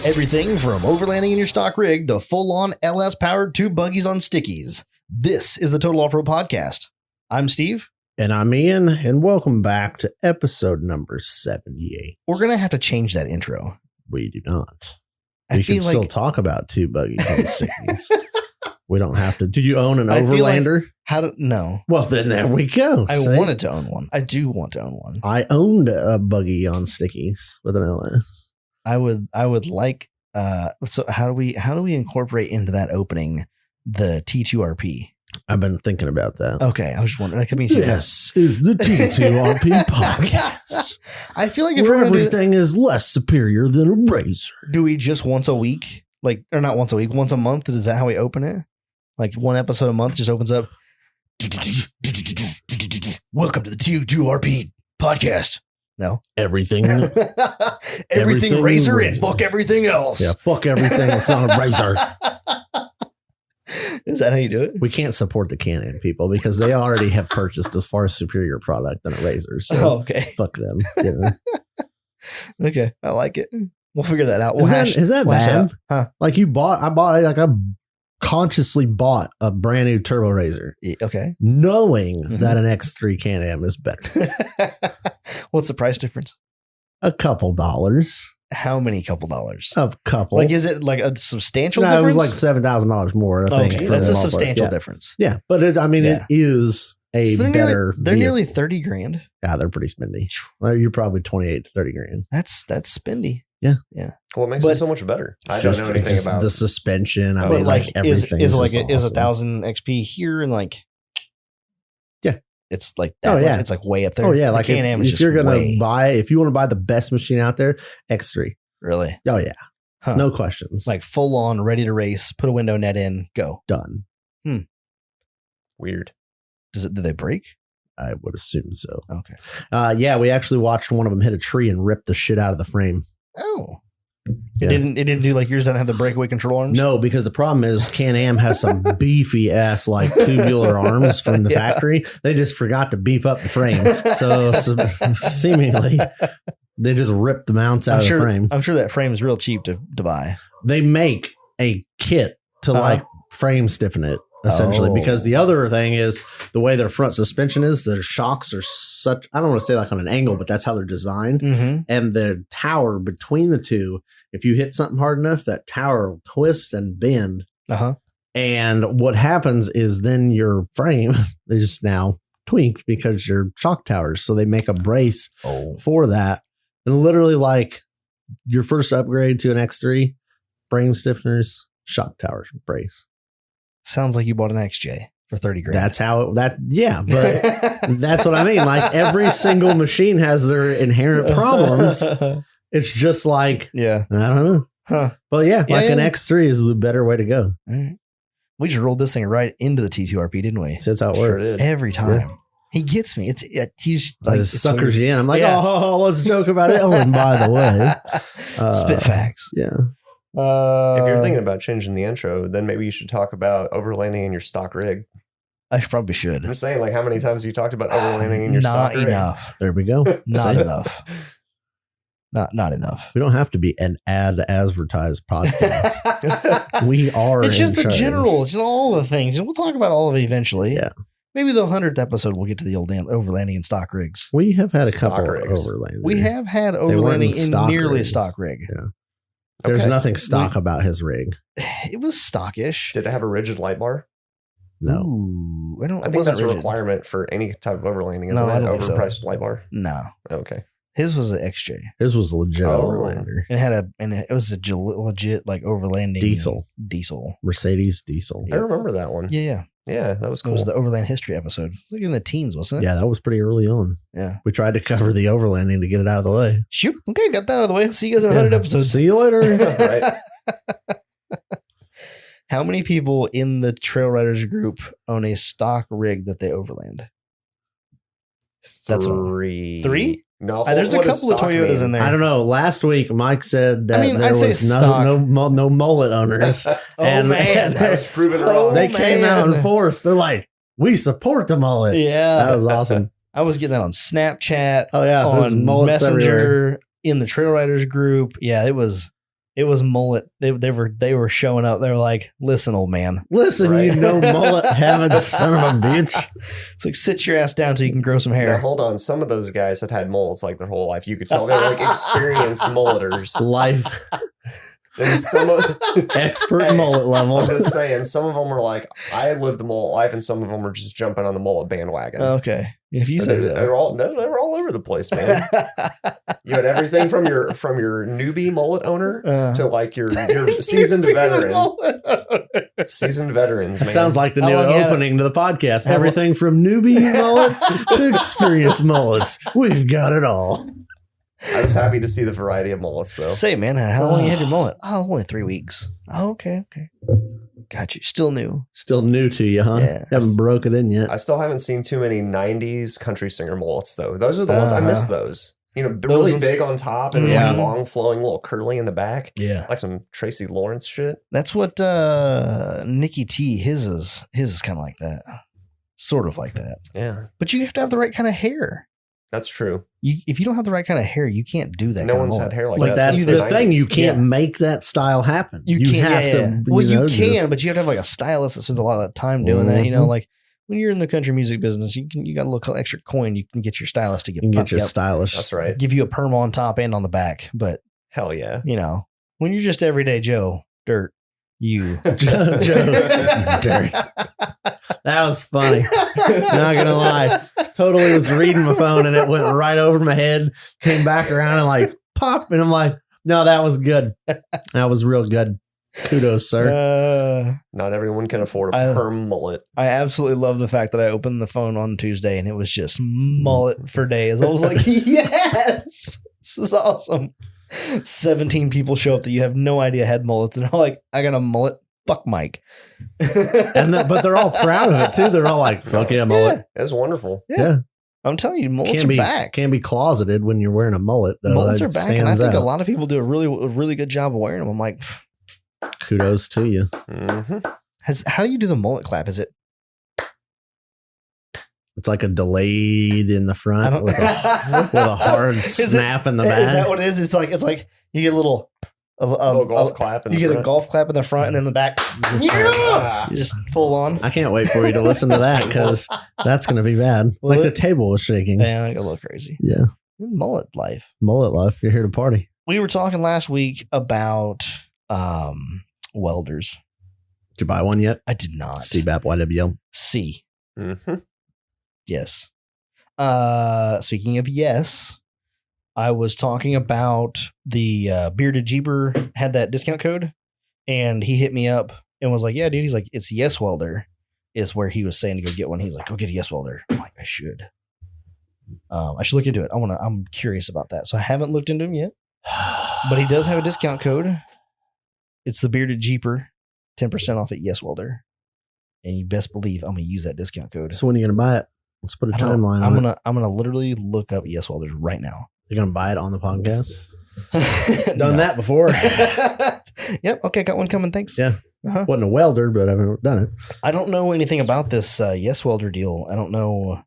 Everything from overlanding in your stock rig to full-on LS-powered 2 buggies on stickies. This is the Total Off-Road Podcast. I'm Steve. And I'm Ian, and welcome back to episode number 78. We're going to have to change that intro. We do not. I We can feel still like- talk about 2 buggies on stickies. We don't have to. Did you own an I feel like- Overlander? No. Well, then there we go. I See? wanted to own one. I do want to own one. I owned a buggy on stickies with an LS. I would like, so how do we incorporate into that opening the T2RP? I've been thinking about that. Okay. I was just wondering. That could be This is the T2RP podcast. I feel like if Where we're going to do everything is less superior than a razor. do we just once a week, like, or not once a week, once a month? Is that how we open it? Like one episode a month just opens up. Welcome to the T2RP podcast. No, Everything. everything razor razor. and fuck everything else. Yeah, fuck everything. It's not a razor. Is that how you do it? We can't support the Can-Am people because they already have purchased a far superior product than a razor. So Oh, okay. fuck them. You know? Okay. I like it. We'll figure that out. Is that we'll hash it bad? out. Huh? Like I consciously bought a brand new turbo razor, Okay. knowing Mhm. that an X3 Can-Am is better. What's the price difference? A couple dollars. How many couple dollars? A couple. Like, is it like a substantial No, it difference? was like $7,000 more. I think. Okay, for that's the a model. substantial Yeah. difference. Yeah, but it Yeah. is a So better. They're nearly vehicle. 30 grand. Yeah, they're pretty spendy. Well, you're probably 28 to 30 grand. That's spendy. Yeah. Well, it makes But- it so much better. I It's don't just- know anything it's about the suspension. I But mean, like, like everything is just like is awesome. 1,000 XP here and like, Yeah. it's like that. Oh, yeah. much. It's like way up there. Oh yeah, The like Can-Am is if just you're gonna way, if you want to buy the best machine out there, X3. really, Oh yeah, Huh. no questions. like full on, ready to race. Put a window net in, go. done. weird. Do they break? I would assume so. Okay. Yeah, we actually watched one of them hit a tree and rip the shit out of the frame. Oh, Yeah. it didn't do like yours. Doesn't have the breakaway control arms. No, because the problem is Can-Am has some beefy ass like tubular arms from the Yeah. factory. They just forgot to beef up the frame, so seemingly they just ripped the mounts out I'm of sure. the frame. I'm sure that frame is real cheap to buy. They make a kit to Uh-huh. like frame stiffen it essentially, Oh. because the other thing is the way their front suspension is, their shocks are such, I don't want to say like on an angle, but that's how they're designed. Mm-hmm. And the tower between the two, if you hit something hard enough, that tower will twist and bend. Uh-huh. And what happens is then your frame is now tweaked because your shock towers. So they make a brace Oh, for that. And literally like your first upgrade to an X3, frame stiffeners, shock towers, brace. sounds like you bought an XJ for 30 grand. That's how but that's what I mean. Like every single machine has their inherent problems. It's just like, Yeah. I don't know. Huh. But yeah, Yeah, like an yeah. X3 is the better way to go. All right. We just rolled this thing right into the T2RP, didn't we? So that's how it Sure works. did. Every time. He gets me. He's I like just it's suckers weird. you in. I'm like, Yeah. oh, let's joke about it. Oh, and by the way, Spit facts. Yeah. If you're thinking about changing the intro, then maybe you should talk about overlanding in your stock rig. I probably should. I'm just saying, like, how many times have you talked about overlanding in your Not stock rig? enough. There we go. Not See? enough. Not enough. We don't have to be an ad advertised podcast. We are. It's just in the charge. general. It's all the things. We'll talk about all of it eventually. Yeah. Maybe the 100th episode we'll get to the old overlanding in stock rigs. We have had a Stock couple rigs. overlanders. We have had weren't in overlanding in stock nearly a rigs. stock rig. There's Okay. nothing stock about his rig. It was stockish. Did it have a rigid light bar? No. Ooh, I don't. I it think wasn't that's a rigid. requirement for any type of overlanding, isn't No, I it? don't think so. Overpriced light bar. No, Okay. his was an XJ. His was a legit Oh. overlander. It was a legit like overlanding Diesel. Mercedes diesel. I remember that one. Yeah. Yeah, that was It cool. was the overland history episode. It was like in the teens, wasn't it? Yeah, that was pretty early on. Yeah. We tried to cover the overlanding to get it out of the way. Shoot. Okay, got that out of the way. See you guys in 100 Yeah. episodes. See you later. Right. How many people in the Trail Riders group own a stock rig that they overland? That's what- Three. 3? No, There's a what does couple of stock Toyotas mean? in there. I don't know. Last week, Mike said that I mean, there I say was stock. no mullet owners. Oh, And- man. I was proven Oh, wrong. They came out in force. They're like, we support the mullet. Yeah. That was awesome. I was getting that on Snapchat, Oh, yeah. there's on mullets everywhere. Messenger, in the Trail Riders group. Yeah, it was It was mullet. They were showing up. They were like, "Listen, old man. Listen, Right. you know, mullet having son of a bitch. It's like sit your ass down so you can grow some Now, hair." hold on. Some of those guys have had mullets like their whole life. You could tell they're like experienced mulleters. Life And some of, expert mullet I'm level. just saying, some of them were like, I lived the mullet life, and some of them were just jumping on the mullet bandwagon. Okay, if you say They so. were all over the place, man. You had everything from your newbie mullet owner to like your seasoned veteran. Seasoned veterans, man. That sounds like the How new long you had opening to the podcast. How Everything from newbie mullets to experienced mullets. We've got it all. I was happy to see the variety of mullets, though. Say, man, how long you had your mullet? Oh, only 3 weeks. Oh, okay. Got you. Still new. Still new to you, huh? Yeah. Haven't broke it in yet. I still haven't seen too many 90s country singer mullets, though. Those are the ones I miss those. You know, really ones- big on top and Yeah. like long flowing, little curly in the back. Yeah. Like some Tracy Lawrence shit. That's what Nikki T, his is kind of like that. Sort of like that. Yeah, But you have to have the right kind of hair. that's true. If you don't have the right kind of hair, you can't do that. No kind one's of had mullet. hair like Like that. that's since the thing. 90s. You can't Yeah. make that style happen. You can't have yeah. to. Well, you just- can, but you have to have like a stylist that spends a lot of time doing that. You know, Mhm. like when you're in the country music business, you got a little extra coin. You can get your stylist to you can pop get you you up, stylish. That's right. give you a perm on top and on the back. But Hell yeah. you know, when you're just everyday Joe Dirt, you Joe Dirt. That was funny. Not gonna lie. Totally was reading my phone and it went right over my head. Came back around and like pop, and I'm like, no, that was good. That was real good. Kudos, sir. Not everyone can afford a I- perm mullet. I absolutely love the fact that I opened the phone on Tuesday and it was just mullet for days. I was like, yes, this is awesome. 17 people show up that you have no idea had mullets, and they're like, I got a mullet. Fuck Mike. But they're all proud of it too. They're all like, fuck yeah, mullet. It's wonderful. Yeah. I'm telling you, mullets Can are be back. can be closeted when you're wearing a mullet though. Mullets That are back, and I stands think a out. lot of people do a really good job of wearing them. I'm like, Kudos to you. hmm how do you do the mullet clap? Is it? It's like a delayed in the I front don't. with a hard Is it- snap in the Is back. that what it is? It's like you get a little, little golf clap. In you the get a front. golf clap in the front, and then the back. Ah. You just full on. I can't wait for you to listen to that because that's going to be bad. Will Like it? the table was shaking. Yeah, I got a little crazy. Yeah. Mullet life. Mullet life. You're here to party. We were talking last week about welders. Did you buy one yet? I did not. CBAP YWL. C. Mhm. Yes. Speaking of yes, I was talking about the Bearded Jeeper had that discount code, and he hit me up and was like, yeah, dude. He's like, it's Yes Welder is where he was saying to go get one. He's like, go get a Yes Welder. I'm like, I should look into it. I'm curious about that. So I haven't looked into him yet, but he does have a discount code. It's the Bearded Jeeper, 10% off at Yes Welder. And you best believe I'm going to use that discount code. So when are you going to buy it? Let's put a I don't know. timeline I'm on it. gonna literally look up Yes Welders right now. You're going to buy it on the podcast? Done Done that before. Yep. Okay. Got one coming. Thanks. Yeah. Uh-huh. Wasn't a welder, but I've done it. I don't know anything about this Yes Welder deal. I don't know.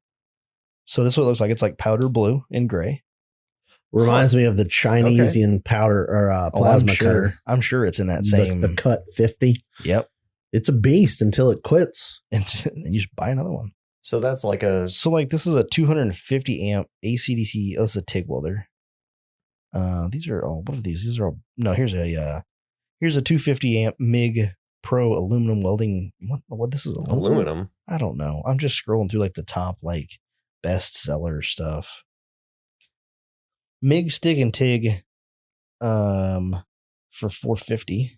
So this is what it looks like. It's like powder blue and gray. Reminds me of the Chinesian powder or plasma cutter. I'm sure it's in that same. The Cut 50. Yep. It's a beast until it quits. And then you just buy another one. So that's like a So like this is a 250 amp ACDC. Oh, this is a TIG welder. These are all. What are these? These are all. No, here's a 250 amp MIG Pro aluminum welding. What this is aluminum. I don't know. I'm just scrolling through like the top like bestseller stuff. MIG stick and TIG, for $450,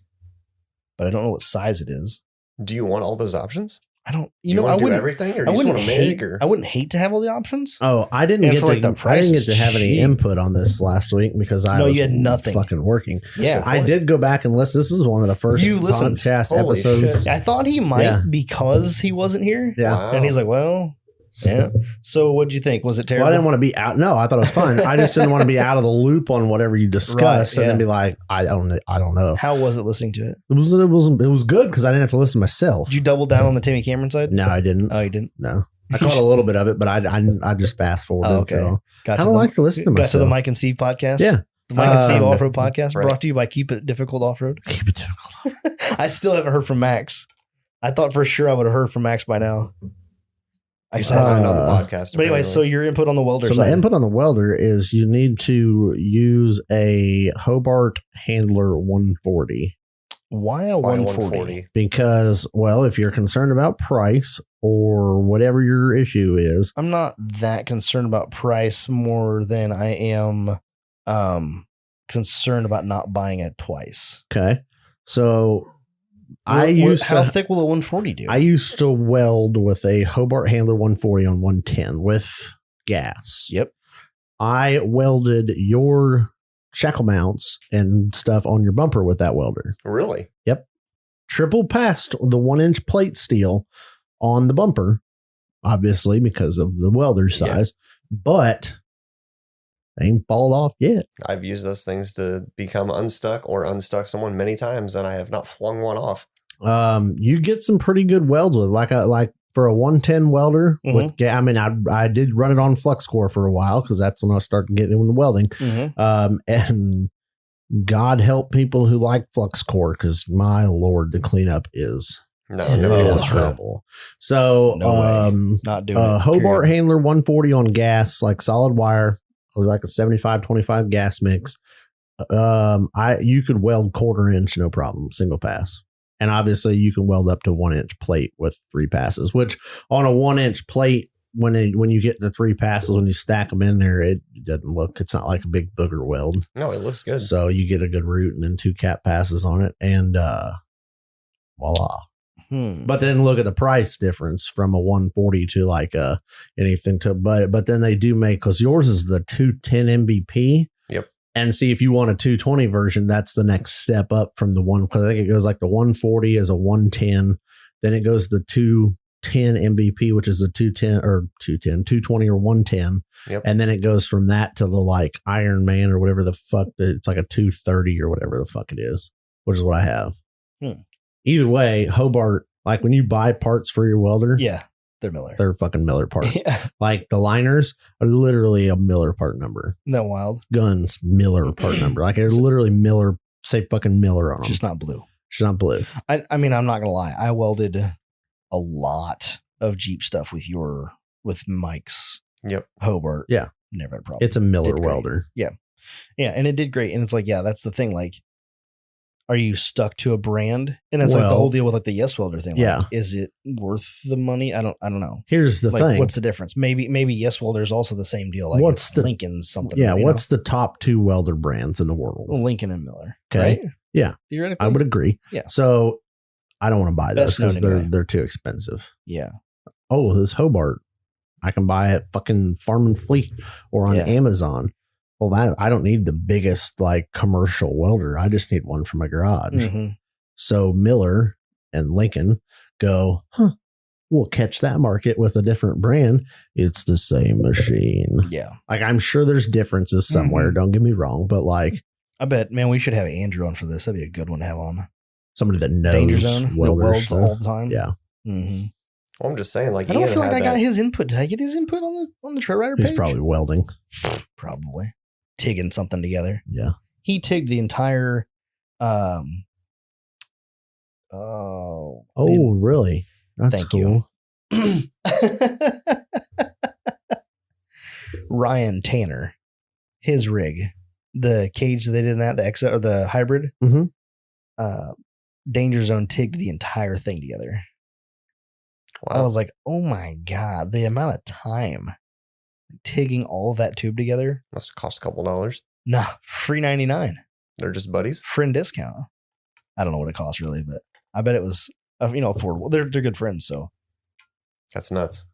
but I don't know what size it is. Do you want all those options? I don't. You I want to do wouldn't. everything, or I do you just wouldn't want to hate. make? Or I wouldn't hate to have all the options. Oh, I didn't And get for, like, the I price didn't is get to have any cheap. input on this last week because I No, was you had nothing. fucking working. Yeah, I did go back and listen. This is one of the first You listened. podcast Holy episodes. shit. I thought he might Yeah. because he wasn't here. Yeah. Wow. And he's like, well, yeah. So what'd you think? Was it terrible? Well, I didn't want to be out. No, I thought it was fun. I just didn't want to be out of the loop on whatever you discussed, Right, and then yeah. be like, I don't know. How was it listening to it? It was good because I didn't have to listen to myself. Did you double down on the Timmy Cameron side? No, I didn't. Oh, you didn't? No, I caught a little bit of it, but I just fast forwarded. Oh, okay. So. Got I don't like to listen to Got to myself. the Mike and Steve podcast? Yeah. The Mike and Steve Off-Road Podcast right. brought to you by Keep It Difficult Off-Road. Keep it difficult. I still haven't heard from Max. I thought for sure I would have heard from Max by now. I said on the podcast. But anyway, so your input on the welder So side. my input on the welder is you need to use a Hobart Handler 140 Why a 140? because, well, if you're concerned about price or whatever your issue is, I'm not that concerned about price more than I am concerned about not buying it twice. okay. So How thick will a 140 do? I used to weld with a Hobart Handler 140 on 110 with gas. Yep. I welded your shackle mounts and stuff on your bumper with that welder. Really? Triple passed the 1-inch plate steel on the bumper, obviously because of the welder size, but they ain't fallen off yet. I've used those things to become unstuck or unstuck someone many times, and I have not flung one off. You get some pretty good welds with like for a 110 welder. Mhm. I mean, I did run it on flux core for a while because that's when I started getting into welding. Mm-hmm. And God help people who like flux core because my Lord, the cleanup is trouble. So, Not doing it. Hobart period. Handler 140 on gas, like solid wire, or like a 75-25 gas mix. You could weld 1/4 inch, no problem, single pass. And obviously you can weld up to 1-inch plate with 3 passes, which on a 1-inch plate, when you get the 3 passes, when you stack them in there, it doesn't look, it's not like a big booger weld. No, it looks good. So you get a good root and then 2 cap passes on it, and voila. But then look at the price difference from a 140 to like anything to, but then they do make, because yours is the 210 MVP. Yep. And see, if you want a 220 version, that's the next step up from the one, because I think it goes like the 140 is a 110, then it goes the 210 MVP, which is a 220 or 110. Yep. And then it goes from that to the like Iron Man or whatever the fuck, it's like a 230 or whatever the fuck it is, which is what I have. Either way, Hobart, like when you buy parts for your welder, Yeah, they're Miller. they're fucking Miller parts. Yeah. Like the liners are literally a Miller part number. Isn't that wild? Guns, Miller part number. Like it's literally Miller, say fucking Miller on them. Just not blue. It's not blue. I mean, I'm not going to lie. I welded a lot of Jeep stuff with Mike's Yep. Hobart. Yeah. Never had a problem. It's a Miller Did great. welder. Yeah, and it did great. And it's like, yeah, that's the thing. Like, are you stuck to a brand? And that's like the Well, whole deal with like the Yes Welder thing. Like, yeah. is it worth the money? I don't know. Here's the Like, thing. what's the difference? Maybe Yes Welder is also the same deal. Like, What's it's the- Lincoln something? Yeah. you What's the top 2 welder brands in the world? know? Lincoln and Miller? Okay. Right? Yeah. Theoretically, I would agree. Yeah. So I don't want to buy those Best known because anyway. they're too expensive. Yeah. Oh, this Hobart, I can buy at fucking Farm and Fleet or on Yeah. Amazon. Well, I don't need the biggest like commercial welder. I just need one for my garage. Mhm. So Miller and Lincoln go, we'll catch that market with a different brand. It's the same machine. Yeah. Like I'm sure there's differences somewhere. Don't get me wrong, but like I bet, man, we should have Andrew on for this. That'd be a good one to have on. somebody that knows Danger Zone that welder welds stuff. all the time. Yeah. Mm-hmm. Well, I'm just saying, like, I don't Ian feel like had I got that- his input. Did I get his input on the Trail Rider page? He's probably welding. Probably tigging something together. Yeah. He tigged the entire. Oh, really? That's Thank you. cool. Ryan Tanner, his rig, the cage that they did in that, the Exo or the hybrid, Mhm. Danger Zone tigged the entire thing together. I Wow. was like, oh my God, the amount of time tigging all of that tube together. Must have cost a couple dollars. Nah, free 99, They're just buddies. friend discount. I don't know what it cost really, but I bet it was affordable. They're good friends, so That's nuts.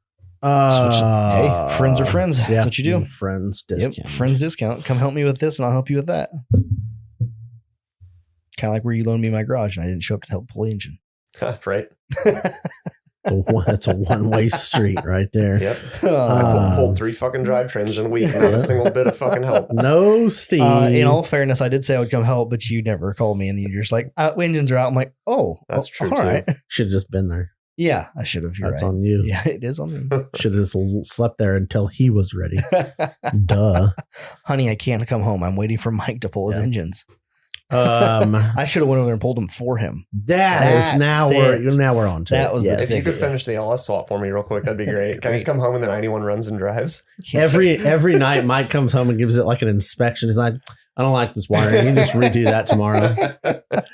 hey, friends are friends. That's yeah, what you do. Friends discount. Yep, friends discount. Come help me with this, and I'll help you with that. Kind of like where you loaned me my garage, and I didn't show up to help pull the engine. Right? It's a one-way street right there. Yep. Uh, I pulled 3 fucking drivetrains in a week. Not a single bit of fucking help. No Steve. in all fairness, I did say I would come help, but you never called me, and you're just like, engines are out. I'm like, oh, That's true, all too. right. Should have just been there. Yeah, I should have. You're That's right. on you. Yeah, it is on me. Should have slept there until he was ready. Duh. Honey, I can't come home. I'm waiting for Mike to pull his engines. I should have went over there and pulled them for him. Now we're on to that. Was if you could finish the LS swap for me real quick, that'd be great. Can I just come home and the 91 runs and drives? Every night Mike comes home and gives it like an inspection. He's like, I don't like this wiring. You just redo that tomorrow.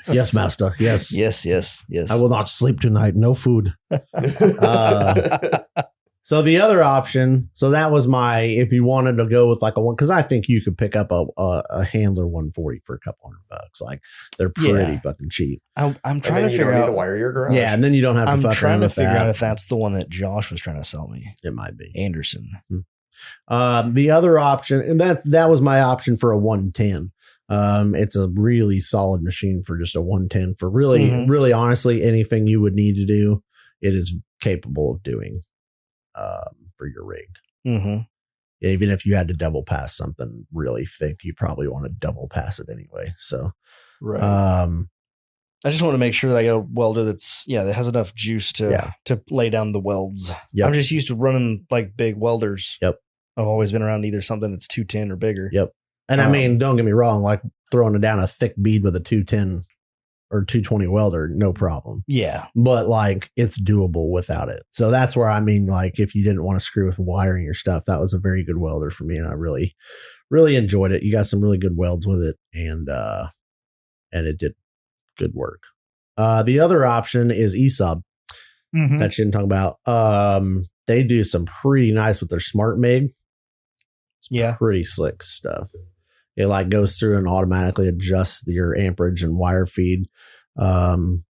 Yes, master. Yes. Yes. I will not sleep tonight. No food. So the other option, so that was if you wanted to go with like a one, because I think you could pick up a handler 140 for a couple $100. Like they're pretty fucking cheap. I'm trying to figure out to wire your garage. Yeah, and then you don't have to I'm fuck trying around to with figure that. out if that's the one that Josh was trying to sell me. It might be Anderson. The other option, and that was my option for a 110. It's a really solid machine for just a 110 for really honestly anything you would need to do. It is capable of doing. For your rig. Mm-hmm. Even if you had to double pass something really thick, you probably want to double pass it anyway. So, right. I just want to make sure that I get a welder that has enough juice to lay down the welds. Yep. I'm just used to running like big welders. Yep. I've always been around either something that's 210 or bigger. Yep. And I mean, don't get me wrong, like throwing it down a thick bead with a 210 or 220 welder, no problem. Yeah. But like it's doable without it. So that's where I mean, like if you didn't want to screw with wiring your stuff, that was a very good welder for me. And I really, really enjoyed it. You got some really good welds with it and it did good work. The other option is ESOB that you didn't talk about. They do some pretty nice with their smart MIG. It's pretty slick stuff. It like goes through and automatically adjusts your amperage and wire feed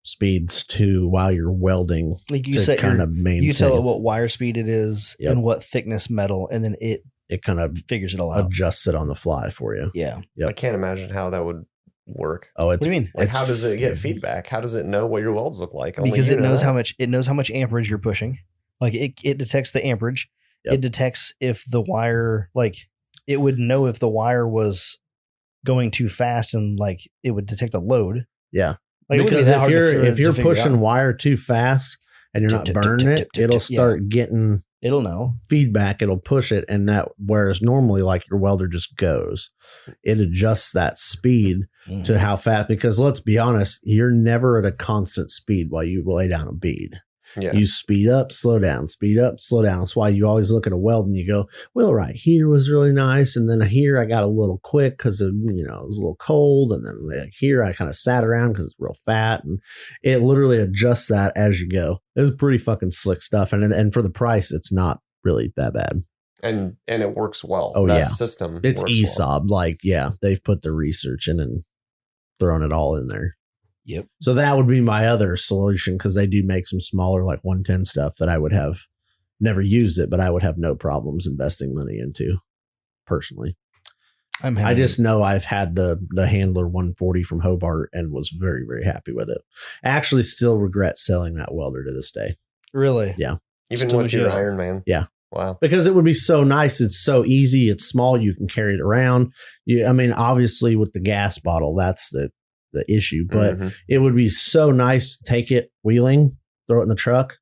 speeds to while you're welding. Like you to set kind of maintain. You tell it what wire speed it is and what thickness metal, and then it kind of figures it all out. Adjusts it on the fly for you. Yeah. Yep. I can't imagine how that would work. Oh, what do you mean? Like how does it get feedback? How does it know what your welds look like? Because it knows how much amperage you're pushing. Like it detects the amperage. Yep. It detects if the wire, like it would know if the wire was going too fast, and like it would detect a load. Yeah. Like, because if you're pushing wire too fast and you're not burning it, it'll start getting it'll know feedback. It'll push it, and that whereas normally like your welder just goes, it adjusts that speed to how fast. Because let's be honest, you're never at a constant speed while you lay down a bead. Yeah. You speed up, slow down, speed up, slow down. That's why you always look at a weld and you go, well, right here was really nice. And then here I got a little quick because it was a little cold. And then here I kind of sat around because it's real fat. And it literally adjusts that as you go. It was pretty fucking slick stuff. And for the price, it's not really that bad. And it works well. Oh, that system. It's works ESOB. Well. Like, they've put the research in and thrown it all in there. Yep. So that would be my other solution, because they do make some smaller like 110 stuff that I would have never used it, but I would have no problems investing money into personally. I just know I've had the Handler 140 from Hobart and was very, very happy with it. I actually still regret selling that welder to this day. Really? Yeah. Even with your Iron Man. Yeah. Wow. Because it would be so nice. It's so easy. It's small. You can carry it around. Obviously with the gas bottle, that's the issue, but it would be so nice to take it wheeling, throw it in the truck,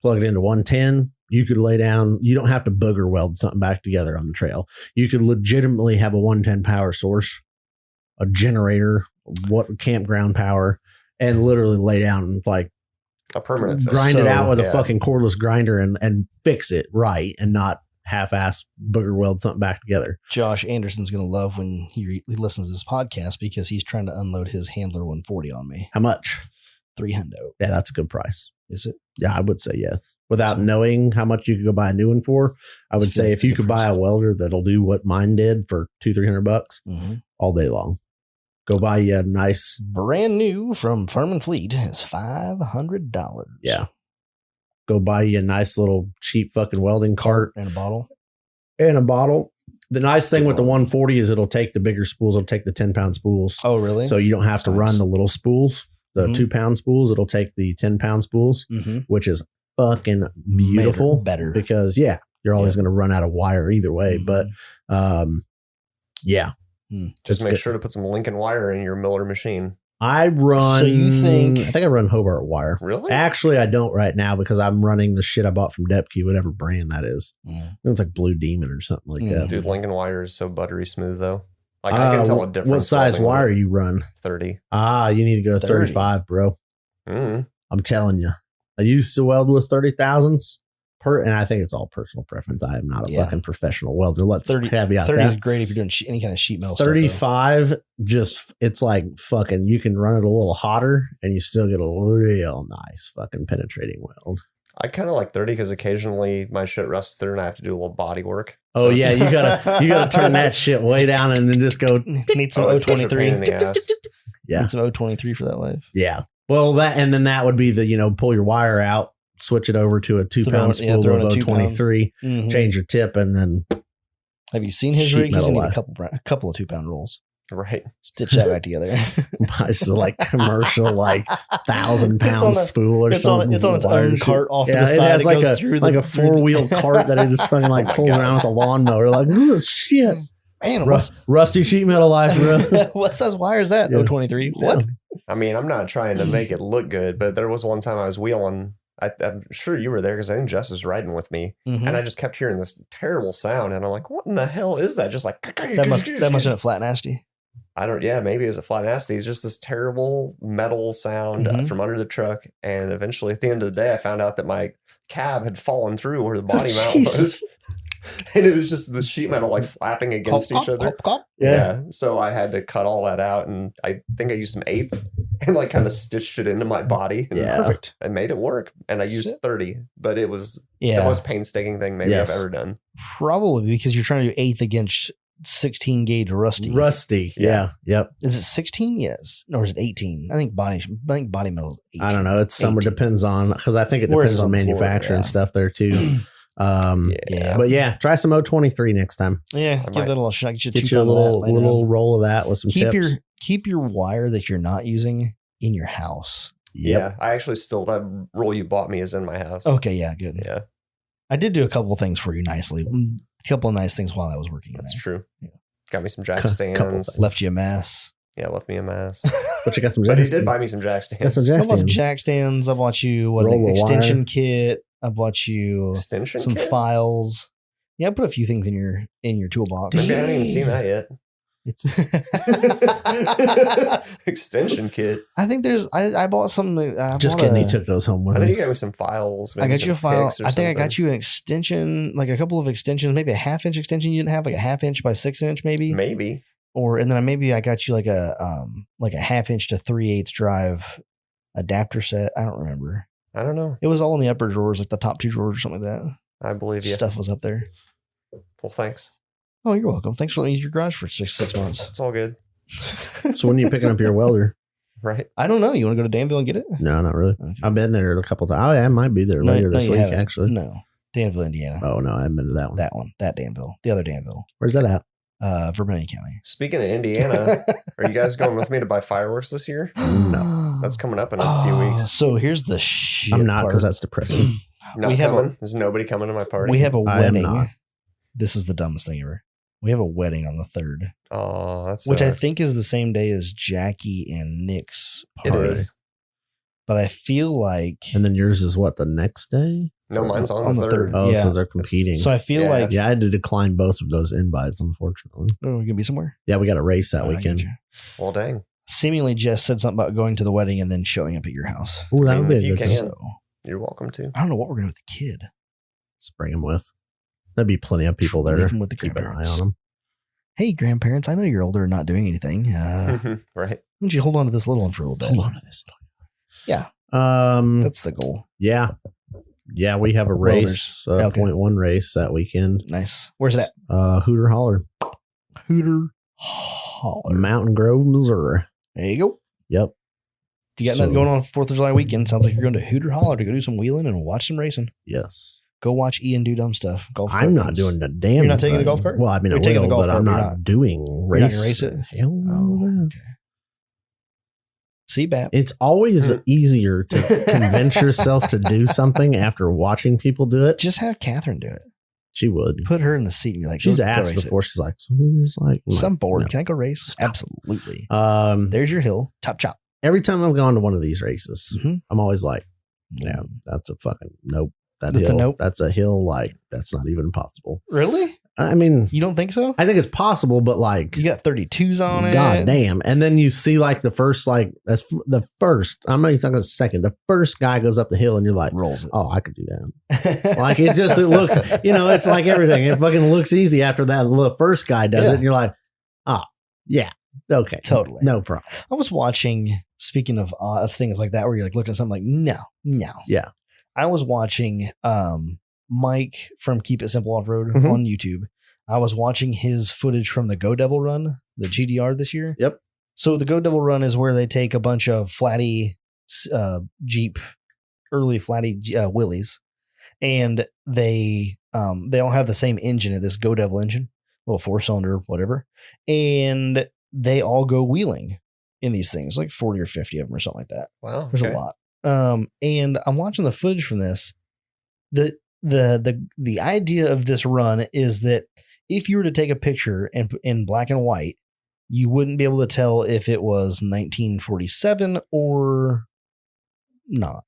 plug it into 110. You could lay down. You don't have to booger weld something back together on the trail. You could legitimately have a 110 power source, a generator, campground power, and literally lay down and like a permanent grind it out with a fucking cordless grinder and fix it right, and not half-ass booger weld something back together. Josh Anderson's going to love when he listens to this podcast, because he's trying to unload his Handler 140 on me. How much? $300. Yeah, that's a good price. Is it? Yeah, I would say yes. Without knowing how much you could go buy a new one for, I would say if you could buy a welder that'll do what mine did for $200-$300 all day long, go buy you a nice brand new from Firm and Fleet is $500. Yeah. Go buy you a nice little cheap fucking welding cart and a bottle. The nice thing with the 140 is it'll take the bigger spools. It'll take the 10-pound spools. Oh, really? So you don't have to run the little spools, the 2-pound spools. It'll take the 10-pound spools, which is fucking beautiful. Better. Because, you're always going to run out of wire either way. But, just make sure to put some Lincoln wire in your Miller machine. I run. So you think? I think I run Hobart wire. Really? Actually, I don't right now because I'm running the shit I bought from Depke, whatever brand that is. It's like Blue Demon or something like that. Dude, Lincoln wire is so buttery smooth though. Like I can tell a difference. What size wire you run? 30. You need to go to 30. 35, bro. Mm. I'm telling you. I used to weld with 30,000s and I think it's all personal preference. I am not a fucking professional welder. Let's 30 caveat 30 that. is great if you're doing any kind of sheet metal 35, stuff, just it's like fucking. You can run it a little hotter, and you still get a real nice fucking penetrating weld. I kind of like 30 because occasionally my shit rusts through and I have to do a little body work. Oh So yeah, you gotta turn that shit way down and then just go. Need some it's such a pain in O23. the ass. Yeah, Need some O23 for that life. yeah. Well, that would be the pull your wire out, switch it over to a 2-pound spool throw of in a O23, change your tip, and then Have you seen his Sheet rig? He's metal gonna life. need a couple of 2-pound rolls. Right. Stitch that back together. buys the like commercial like 1,000-pound It's on a- spool or it's something. on its Wire own shit. cart off to Yeah, the it side. has It like goes a through like a through the- 4-wheel cart that it just fucking like my pulls God. around with a lawnmower. Like, oh shit, Man, what's rusty sheet metal life, bro. what size wire is that? Yeah. O23. What? I mean, I'm not trying to make it look good, but there was one time I was wheeling. I'm sure you were there because I think Jess was riding with me, Mhm. and I just kept hearing this terrible sound, and I'm like, "What in the hell is that?" Just like That must have been flat nasty. I don't. Yeah, maybe it was a flat nasty. It's just this terrible metal sound Mhm. from under the truck, and eventually, at the end of the day, I found out that my cab had fallen through where the body mount was, and it was just the sheet metal like flapping against each other. Yeah. So I had to cut all that out, and I think I used an 1/8 and like kind of stitched it into my body. And Yeah. Perfect. I made it work, and I used Shit. 30, but it was the Yeah. most painstaking thing maybe Yes. I've ever done. Probably because you're trying to do 1/8 against 16 gauge rusty. Rusty. Yeah. Yep. Is it 16? Yes. Or is it 18? I think body metal is 18. I don't know. It's somewhere 18. depends on because I think it Where depends it's on on the floor, manufacturer and yeah. stuff there too. Yeah. But yeah, try some O23 next time. Yeah. I Give might. that a little shot. Get you, Get you a little roll of that with some keep tips. keep your wire that you're not using in your house. Yep. Yeah. I actually still, that roll you bought me is in my house. Okay. Yeah. Good. Yeah, I did do a couple of things for you nicely. A couple of nice things while I was working. that's there. true. Yeah. Got me some jack Couple stands. things. Left you a mess. Yeah, left me a mess. But you got some But he jack did buy me some jack stands. Got some I jack bought some stands. jack stands. I bought you an Roll of extension wire. kit. I bought you Extension some kit? files. Yeah, I put a few things in your toolbox. Maybe I haven't even seen that yet. It's Extension kit. I think there's I bought something. Just kidding. He took those home with I think him. you got me some files. I maybe got you a some file. pics or I think I something. got you an extension, like a couple of extensions, maybe a 1/2 inch extension you didn't have, like a 1/2 inch by 6 inch, maybe. Maybe. Or and then maybe I got you like a 1/2 inch to 3/8 drive adapter set. I don't remember. I don't know. It was all in the upper drawers, like the top 2 drawers or something like that. I believe you. Stuff was up there. Well, thanks. Oh, you're welcome. Thanks for letting me use your garage for six months. It's all good. So when are you picking up your welder? Right. I don't know. You want to go to Danville and get it? No, not really. Okay. I've been there a couple times. Oh, yeah, I might be there later this you week, haven't. actually. No, Danville, Indiana. Oh, no, I haven't been to that one. That one, that Danville, the other Danville, Where's that at? Vermilion County. Speaking of Indiana, are you guys going with me to buy fireworks this year? No. That's coming up in a few weeks. So here's the shit. I'm not because part. that's depressing. Not we have coming. There's nobody coming to my party. We have a I am wedding. not. This is the dumbest thing ever. We have a wedding on the 3rd, Oh, that's which I think is the same day as Jackie and Nick's it party. is. But I feel like And then yours is what, the next day? No, mine's on, On the the third. third. Oh, Yeah. so they're competing. so. I feel Yeah. like Yeah, I had to decline both of those invites, unfortunately. oh, we're gonna be somewhere. Yeah, we got a race that I weekend. get you. Well, dang. Seemingly, Jess said something about going to the wedding and then showing up at your house. Oh, that I would mean, be if a you good can. time. So You're welcome to. I don't know what we're gonna do with the kid. Let's bring them with. There'd be plenty of people there. Leave him with the Keep an eye grandparents. on them. Hey, grandparents, I know you're older and not doing anything. Why Right. don't you hold on to this little one for a little bit? Hold on to this. Yeah. That's That's the goal. yeah. Yeah, we have a race, Welders. Okay. 0.1 race that weekend. Nice. Where's it at? Hooter Holler, Hooter Holler. Mountain Grove, Missouri. There you go. Yep. You got So- nothing going on 4th of July weekend. Sounds like you're going to Hooter Holler to go do some wheeling and watch some racing. Yes. Go watch Ian do dumb stuff. Golf cart I'm not things. doing the damn. You're not taking the thing. golf cart? Well, I mean, You're I taking will, the golf but cart, I'm but not you're not- doing not race. gonna race it? Hell no. okay. See, Bap. It's always easier to convince yourself to do something after watching people do it. Just have Catherine do it. She would. Put her in the seat and be like, She's go asked race before. She's like, so who's like, it. I'm bored. no. Can I go race? Stop. Absolutely. Um, There's your hill. Chop, chop. every time I've gone to one of these races, Mhm. I'm always like, yeah, that's a fucking nope. That's a hill, nope? That's a hill. Like, that's not even possible. Really? I mean, You don't think so? I think it's possible, but like, You got 32s on it. God damn. And then you see like the first, like, that's the first, I'm not even talking the second, the first guy goes up the hill and you're like, Rolls it. oh, I could do that. Like, it looks, it's like everything. It fucking looks easy after that. The first guy does it and you're like, oh, yeah. Okay. Totally. No problem. I was watching, speaking of things like that, where you're like looking at something like, no. Yeah. I was watching Mike from Keep It Simple Off Road Mhm. on YouTube. I was watching his footage from the Go Devil run, the GDR this year. Yep. So the Go Devil run is where they take a bunch of flatty Jeep, early flatty Willys, and they all have the same engine at this Go Devil engine, little 4-cylinder, whatever, and they all go wheeling in these things, like 40 or 50 of them or something like that. Wow. There's a lot. And I'm watching the footage from this. The idea of this run is that if you were to take a picture in black and white, you wouldn't be able to tell if it was 1947 or not.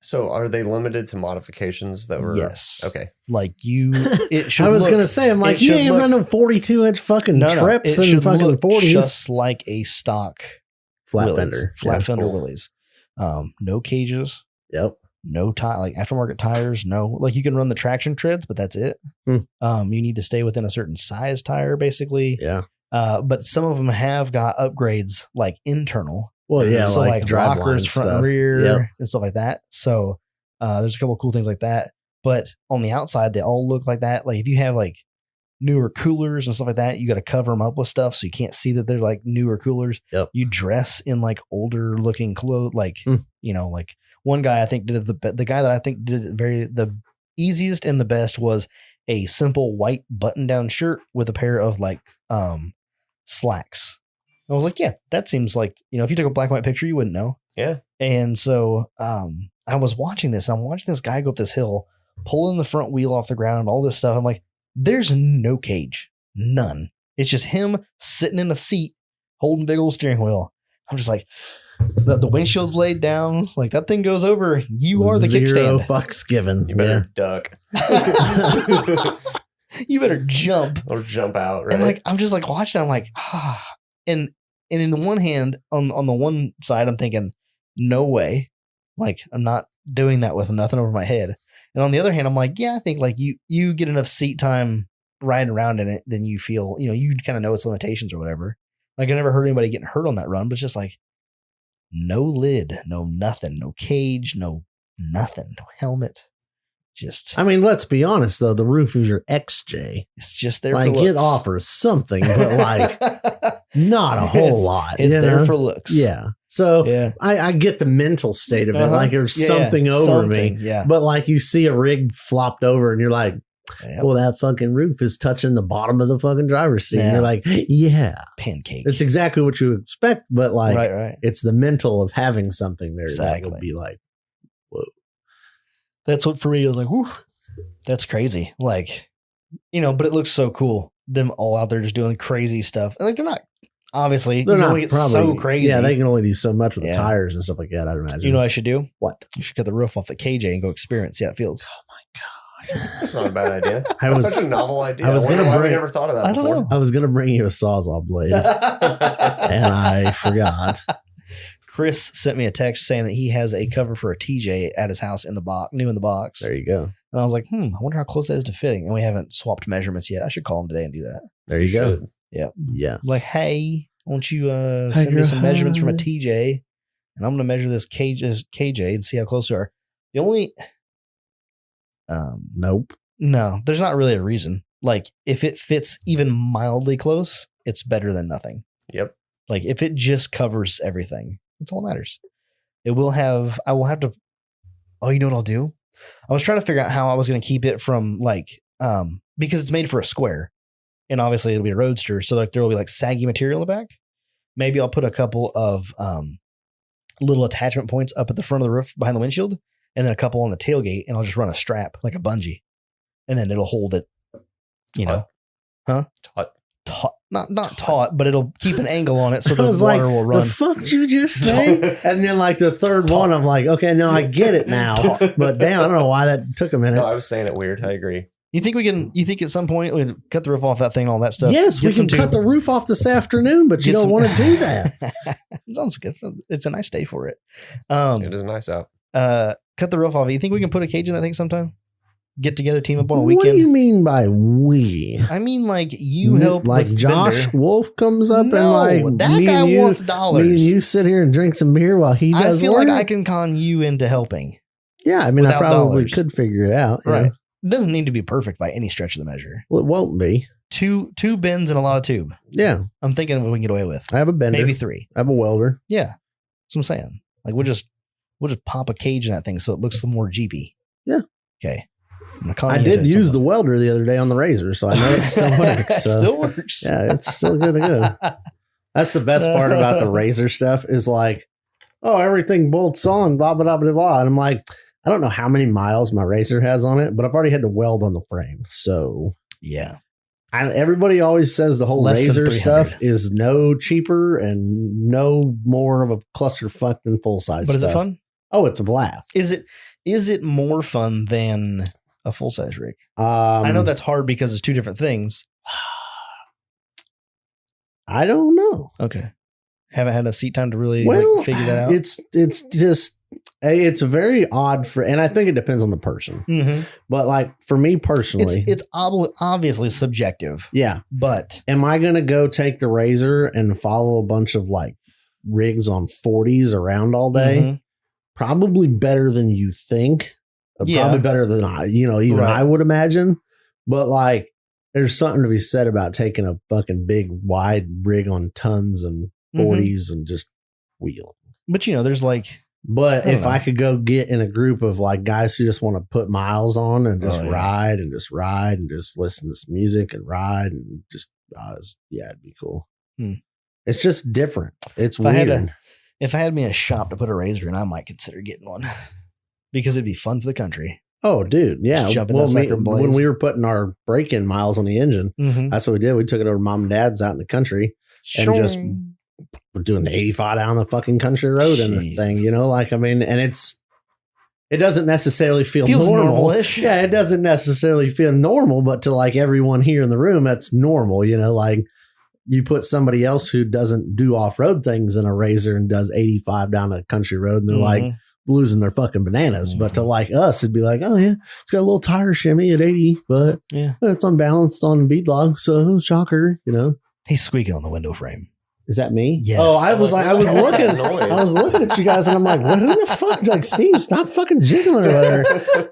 So are they limited to modifications that were? Yes. Okay. Like it should. I was look- going to say, I'm like, it you should ain't look- running 42-inch fucking trips it and should fucking look 40s. just like a stock Flat Willys, fender. flat Yeah. fender cool. Willys. No cages. Yep. No tire, like aftermarket tires. No, like you can run the traction treads, but that's it. Hmm. You need to stay within a certain size tire, basically. Yeah. But some of them have got upgrades like internal. Well, yeah, so like driveline lockers front stuff. and rear Yep. and stuff like that. So there's a couple of cool things like that. But on the outside, they all look like that. Like if you have like newer coolers and stuff like that, you got to cover them up with stuff so you can't see that they're like newer coolers. Yep. You dress in like older looking clothes, like Hmm. like one guy I think did the guy that I think did it the easiest and the best was a simple white button down shirt with a pair of like slacks. I was like, yeah, that seems like, if you took a black and white picture, you wouldn't know. Yeah. And so I was watching this, and I'm watching this guy go up this hill, pulling the front wheel off the ground, all this stuff. I'm like, there's no cage, none. It's just him sitting in a seat, holding big old steering wheel. I'm just like, the windshield's laid down, like that thing goes over. You are the Zero kickstand. fucks given. You better duck You better jump. or jump out. Right. And like I'm just like watching. I'm like, and in the one hand, on the one side, I'm thinking, no way. Like I'm not doing that with nothing over my head. And on the other hand, I'm like, yeah, I think like you get enough seat time riding around in it, then you feel, you kind of know its limitations or whatever. Like I never heard anybody getting hurt on that run, but it's just like no lid, no nothing, no cage, no nothing, no helmet. Just I mean, let's be honest though, the roof is your XJ. it's just there Like for looks. it offers something, but like not a whole lot. It's you there know? for looks. Yeah. So Yeah. I get the mental state of it. Uh-huh. Like there's Yeah, something over me. Yeah. But like you see a rig flopped over and you're like, Yep. well, that fucking roof is touching the bottom of the fucking driver's seat. Yeah. And you're like, yeah, Pancake. it's exactly what you expect. But like, right. it's the mental of having something there that Exactly. will be like, That's what for me was like, whew, that's crazy. Like, but it looks so cool. Them all out there just doing crazy stuff. And like they're not obviously they're you not only get so crazy. Yeah, they can only do so much with Yeah. the tires and stuff like that, I'd imagine. You know what I should do? What? You should cut the roof off the KJ and go experience. See how it feels. It's not a bad idea. I That's was- such a novel idea. I was wonder gonna why we bring- never thought of that I don't before. know. I was going to bring you a Sawzall blade and I forgot. Chris sent me a text saying that he has a cover for a TJ at his house in the box, new in the box. There you go. And I was like, I wonder how close that is to fitting. And we haven't swapped measurements yet. I should call him today and do that. There you go. Should. Yes. I'm like, hey, won't you send me some measurements from a TJ? And I'm going to measure this KJ and see how close we are. The only, Nope. no, there's not really a reason. Like if it fits even mildly close, it's better than nothing. Yep. Like if it just covers everything, that's all that matters. I will have to, you know what I'll do? I was trying to figure out how I was going to keep it from like, because it's made for a square and obviously it'll be a roadster. So like there will be like saggy material in the back. Maybe I'll put a couple of little attachment points up at the front of the roof behind the windshield and then a couple on the tailgate and I'll just run a strap like a bungee and then it'll hold it, Taut. not taut, but it'll keep an angle on it so I the was water like, will run. The fuck did you just say? And then like the third one, I'm like, okay, no, I get it now. But damn, I don't know why that took a minute. No, I was saying it weird. I agree. You think at some point we'd cut the roof off that thing and all that stuff? Yes, we can cut the roof off this afternoon, but you don't want to do that. It sounds good. It's a nice day for it. It is nice out. Cut the roof off. You think we can put a cage in that thing sometime? Get together, team up on a weekend. What do you mean by we? I mean, like you help. Like with Josh Bender. Wolf comes up No, and like that guy wants dollars. Me and you sit here and drink some beer while he does. I feel work? like I can con you into helping. Yeah, I mean, I without probably dollars. could figure it out. Right. Yeah. It doesn't need to be perfect by any stretch of the measure. Well, it won't be. Two bends and a lot of tube. Yeah, I'm thinking of what we can get away with. I have a bender. Maybe 3. I have a welder. Yeah. That's what I'm saying. Like we'll just pop a cage in that thing so it looks more Jeepy. Yeah. Okay. I did use the welder the other day on the razor, so I know it still works. It still works. Yeah, it's still good to go. That's the best part about the razor stuff is like, oh, everything bolts on, blah, blah, blah, blah. And I'm like, I don't know how many miles my razor has on it, but I've already had to weld on the frame. So yeah. Everybody always says the whole Less than razor 300. stuff is no cheaper and no more of a clusterfuck than full size But stuff. is it fun? Oh, it's a blast. Is it more fun than a full size rig? I know that's hard because it's 2 different things. I don't know. Okay. Haven't had a seat time to really figure that out. It's just it's very odd and I think it depends on the person. Mm-hmm. But like for me personally, it's obviously subjective. Yeah. But am I going to go take the razor and follow a bunch of like rigs on 40s around all day? Mm-hmm. Probably better than you think. Probably better than even I would imagine. But like, there's something to be said about taking a fucking big wide rig on tons and 40s and just wheeling. But there's like. But if I could go get in a group of like guys who just want to put miles on and just ride and just listen to some music and ride and just, it'd be cool. It's just different. It's weird. If I had me a shop to put a razor in, I might consider getting one because it'd be fun for the country. Oh, dude. Yeah. Just jump in that sucker and blaze. When we were putting our break-in miles on the engine, that's what we did. We took it over to mom and dad's out in the country and just we're doing the 85 down the fucking country road and the thing, and it doesn't necessarily feels normal-ish. Yeah, it doesn't necessarily feel normal, but to like everyone here in the room, that's normal, like you put somebody else who doesn't do off-road things in a razor and does 85 down a country road and they're like losing their fucking bananas. But to like us, it'd be like, oh yeah, it's got a little tire shimmy at 80, but it's unbalanced on bead log. So shocker, He's squeaking on the window frame. Is that me? Yes. Oh, I was looking at you guys and I'm like, what the fuck? Like, Steve, stop fucking jiggling or whatever.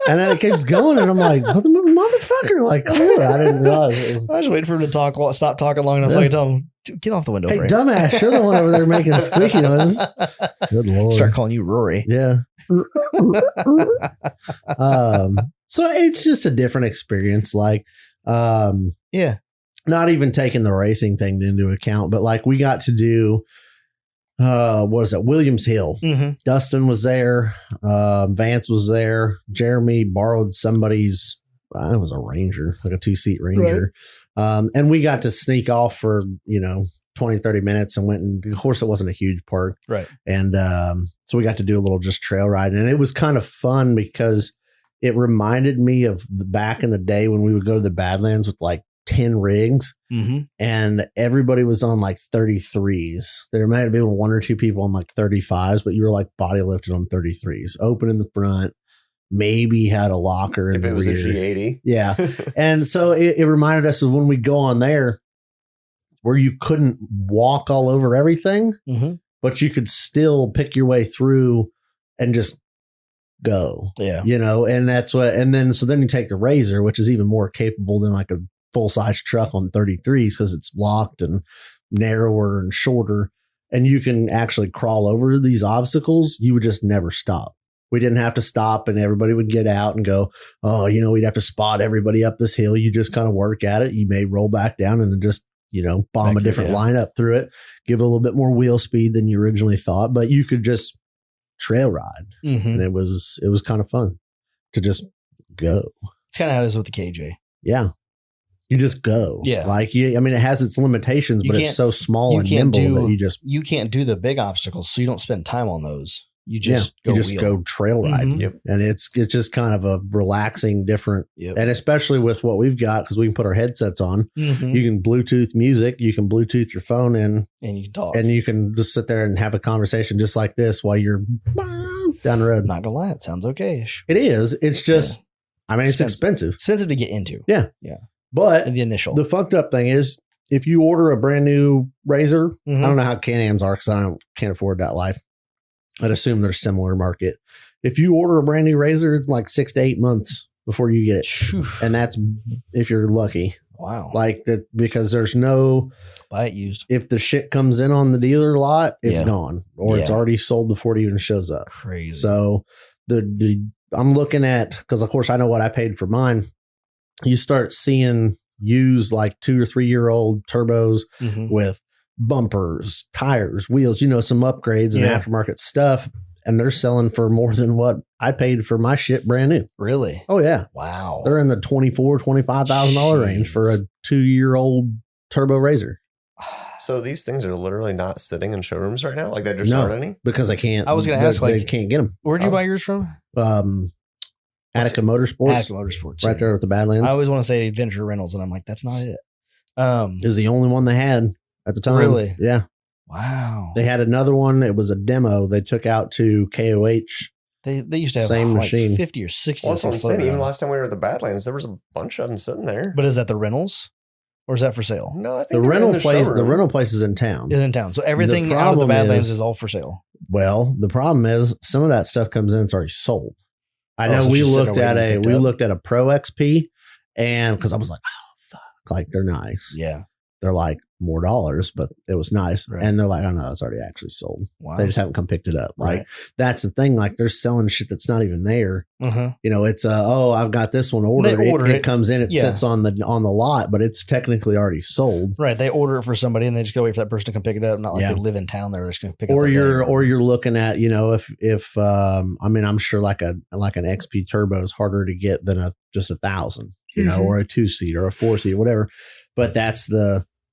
And then it keeps going and I'm like, what the motherfucker? Like, clearly, I didn't realize it was. I was waiting for him to stop talking long enough so I could tell him, dude, get off the window Hey, frame. dumbass, you're the one over there making squeaky noises. Good Lord. Start calling you Rory. Yeah. So it's just a different experience. Like, not even taking the racing thing into account, but like we got to do, Williams Hill. Dustin was there. Vance was there. Jeremy borrowed somebody's, it was a Ranger, like a 2-seat Ranger. Right. And we got to sneak off for, 20, 30 minutes and went, and of course it wasn't a huge park. Right. And so we got to do a little just trail riding, and it was kind of fun because it reminded me of back in the day when we would go to the Badlands with like 10 rigs and everybody was on like 33s. There might have been 1 or 2 people on like 35s, but you were like body lifted on 33s, open in the front, maybe had a locker in the rear. If it was a G80. Yeah. And so it reminded us of when we go on there where you couldn't walk all over everything, but you could still pick your way through and just go. Yeah. And that's what, and then you take the Razor, which is even more capable than like a full-size truck on 33s because it's locked and narrower and shorter, and you can actually crawl over these obstacles. You would just never stop. We didn't have to stop, and everybody would get out and go, oh, we'd have to spot everybody up this hill. You just kind of work at it. You may roll back down and just, bomb back a different lineup through it, give it a little bit more wheel speed than you originally thought, but you could just trail ride. And it was kind of fun to just go. It's kind of how it is with the KJ. Yeah. You just go. Yeah. Like, I mean, it has its limitations, but it's so small and nimble that you can't do the big obstacles, so you don't spend time on those. You just go trail ride. Mhm. Yep. And it's just kind of a relaxing, different, and especially with what we've got, because we can put our headsets on. Mhm. You can Bluetooth music, you can Bluetooth your phone in, and you can talk. and you can just sit there and have a conversation just like this while you're down the road. Not gonna lie, it sounds okay-ish. It is. It's just, I mean, it's expensive. Expensive to get into. Yeah. Yeah. But the initial. The fucked up thing is, if you order a brand new razor, Mhm. I don't know how Can-Ams are because can't afford that life. I'd assume they're similar market. If you order a brand new razor, it's like 6 to 8 months before you get it. Phew. And that's if you're lucky. Wow. Like that, because there's no, buy it used. if the shit comes in on the dealer lot, it's gone, or it's already sold before it even shows up. Crazy. So I'm looking at, because of course I know what I paid for mine. You start seeing used like 2 or 3 year old turbos with bumpers, tires, wheels, some upgrades and aftermarket stuff. And they're selling for more than what I paid for my shit brand new. Really? Oh yeah. Wow. They're in the $24,000, $25,000 range for a 2-year-old turbo razor. So these things are literally not sitting in showrooms right now? Like they just aren't any? Because they can't. I was going to ask, they can't get them. Where'd you buy yours from? Attica Motorsports. Attica Motorsports. Right there with the Badlands. I always want to say Venture Rentals, and I'm like, that's not it. Is the only one they had at the time. Really? Yeah. Wow. They had another one. It was a demo they took out to KOH. They used to have same like machine. 50 or 60. Well, that's what I'm saying. Even last time we were at the Badlands, there was a bunch of them sitting there. But is that the rentals? Or is that for sale? No, I think the rental place is in town. Is in town. So everything out of the Badlands is all for sale. Well, the problem is some of that stuff comes in, it's already sold. I know we looked at a Pro XP, and because I was like, oh fuck, like they're nice. Yeah. They're like more dollars, but it was nice. Right. And they're like, oh no, it's already actually sold. Wow. They just haven't come picked it up. Like that's the thing. Like they're selling shit that's not even there. It's I've got this one ordered. It comes in, it sits on the lot, but it's technically already sold. Right. They order it for somebody and they just go wait for that person to come pick it up. Not like they live in town there. They're just going to pick it up. Or you're looking at, if I'm sure like an XP turbo is harder to get than just 1,000, or a 2-seat or a 4-seat, whatever. But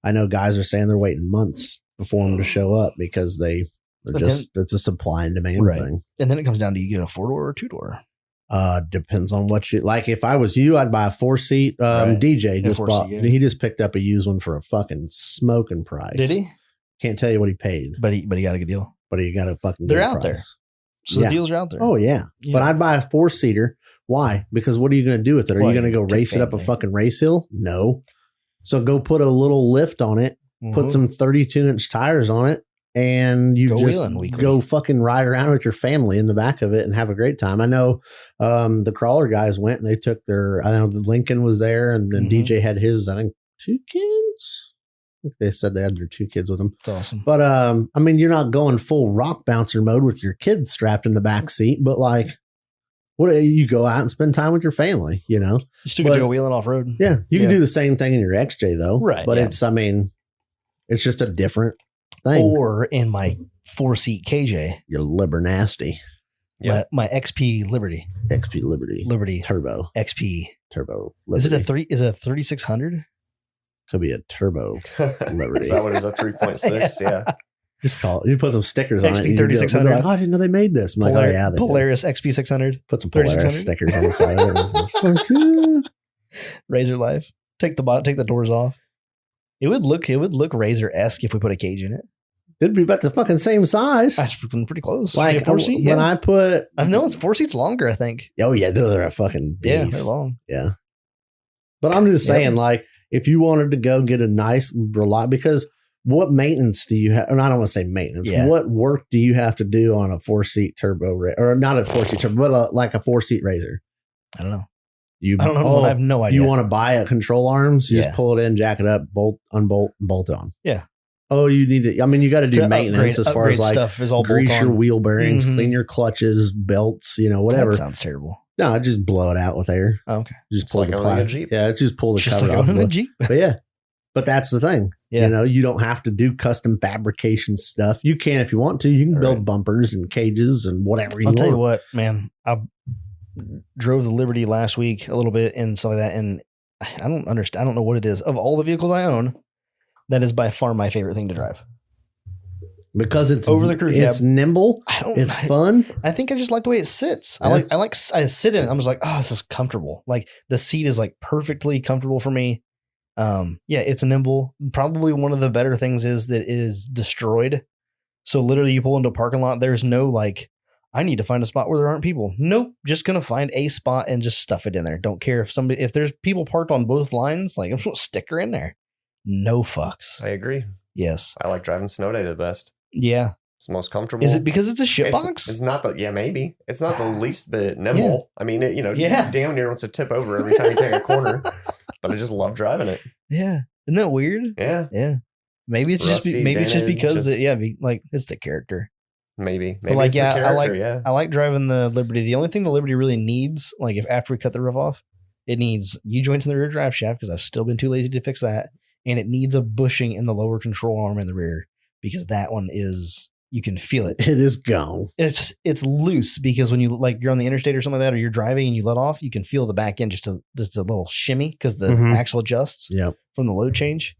I know guys are saying they're waiting months before them to show up because it's a supply and demand thing. And then it comes down to, you get a 4-door or 2-door. Depends on what you like. If I was you, I'd buy a 4-seat. DJ just bought. He just picked up a used one for a fucking smoking price. Did he? Can't tell you what he paid, but he got a good deal. But he got a fucking. They're out price. there, so the deals are out there. Oh yeah. But I'd buy a 4-seater. Why? Because what are you going to do with it? Are you going to go race it up a fucking race hill? No. So go put a little lift on it, put some 32-inch tires on it, and you go fucking ride around with your family in the back of it and have a great time. I know the crawler guys went and they took I know Lincoln was there, and then DJ had his, I think, 2 kids. I think they said they had their 2 kids with them. That's awesome. But you're not going full rock bouncer mode with your kids strapped in the back seat, but like, you go out and spend time with your family, You still can go wheeling off road. Yeah. You can do the same thing in your XJ though. Right. But it's just a different thing. Or in my 4-seat KJ. Your Liber Nasty. Yeah. My XP Liberty. XP Liberty. Turbo. XP. Turbo. Liberty. Is it a 3600? Could be a turbo Liberty. Is that what is a 3.6? Yeah. Just call it. You put some stickers on it. XP 3600. Like, I didn't know they made this. I'm like, oh yeah, Polaris XP 600. Put some Polaris stickers on the side of it. Razor Life. Take the doors off. It would look Razor-esque if we put a cage in it. It'd be about the fucking same size. That's pretty close. Like 4-seat, when I put, I know it's 4 seats longer. I think. Oh yeah, those are a fucking beast. Yeah, they're long. Yeah, but I'm just saying, like, if you wanted to go get a nice because. What maintenance do you have? Or I don't want to say maintenance. Yeah. What work do you have to do on a 4-seat turbo, or not a 4-seat turbo, but like a 4-seat razor? I don't know. I don't know. I have no idea. You want to buy a control arms? You just pull it in, jack it up, unbolt, and bolt it on. Yeah. Oh, you need to. I mean, you got to do maintenance as far as like stuff is all grease your wheel bearings, clean your clutches, belts, whatever. That sounds terrible. No, just blow it out with air. Oh, okay. Just pull the owning a Jeep. Yeah, just pull the cover off. A Jeep. But yeah. But that's the thing. Yeah. You don't have to do custom fabrication stuff. You can if you want to. You can build bumpers and cages and whatever you want. I'll tell you what, man. I drove the Liberty last week a little bit and stuff like that, and I don't understand. I don't know what it is. Of all the vehicles I own, that is by far my favorite thing to drive. Because it's over the crew cab. It's nimble. It's fun. I think I just like the way it sits. Yeah. I sit in it. I'm just like, oh, this is comfortable. Like the seat is like perfectly comfortable for me. It's nimble. Probably one of the better things is that it is destroyed. So literally you pull into a parking lot. There's no like, I need to find a spot where there aren't people. Nope. Just going to find a spot and just stuff it in there. Don't care if there's people parked on both lines, like I'm going to stick her in there. No fucks. I agree. Yes. I like driving Snow Day the best. Yeah. It's the most comfortable. Is it because it's a shit box? It's not maybe. It's not the least bit nimble. Yeah. I mean, you damn near wants to tip over every time you take a corner, but I just love driving it. Yeah. Isn't that weird? Yeah. Yeah. Maybe it's Rusty, just because it's the character. Maybe but like, it's the character, I like driving the Liberty. The only thing the Liberty really needs, like if after we cut the roof off, it needs U-joints in the rear drive shaft because I've still been too lazy to fix that. And it needs a bushing in the lower control arm in the rear because that one is, you can feel it. It is gone. It's loose because when you're on the interstate or something like that, or you're driving and you let off, you can feel the back end just a little shimmy because the axle adjusts from the load change.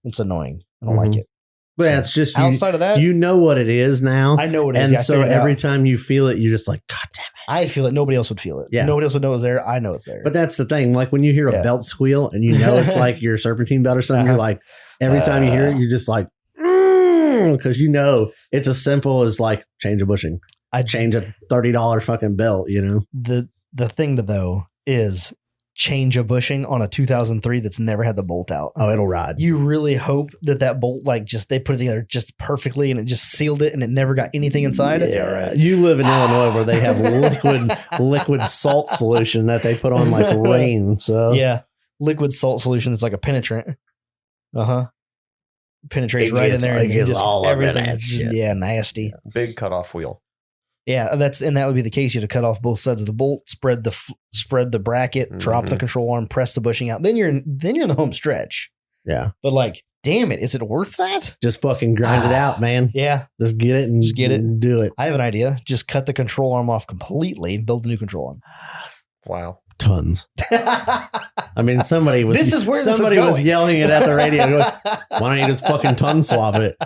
It's annoying. I don't like it. But it's just outside of that, you know what it is now. I know what it is. And so every time you feel it, you're just like, God damn it. I feel it. Nobody else would feel it. Yeah. Nobody else would know it's there. I know it's there. But that's the thing. Like when you hear a belt squeal and you know it's like your serpentine belt or something, you're like, every time you hear it, you're just like, because you know it's as simple as like change a bushing. I change a $30 fucking belt, you know? The thing though is change a bushing on a 2003 that's never had the bolt out. Oh, it'll ride. You really hope that bolt, like they put it together just perfectly and it just sealed it and it never got anything inside it. Yeah, right. You live in Illinois where they have liquid salt solution that they put on like rain. So yeah, liquid salt solution that's like a penetrant. Penetrates right in there. It gets all everything. Yeah, nasty. Big cutoff wheel. Yeah, that would be the case. You have to cut off both sides of the bolt, spread the bracket, drop the control arm, press the bushing out. Then you're in the home stretch. Yeah, but like, damn it, is it worth that? Just fucking grind it out, man. Yeah, just get it and do it. I have an idea. Just cut the control arm off completely and build a new control arm. Wow, tons. I mean, somebody was yelling it at the radio. Going, why don't you just fucking ton swap it?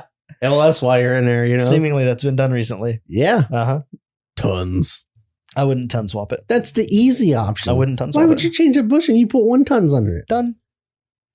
LS while you're in there, you know. Seemingly that's been done recently. Yeah. Tons. I wouldn't ton swap it. That's the easy option. I wouldn't ton swap it. Why would you change a bushing? You put 1 tons under it. Done.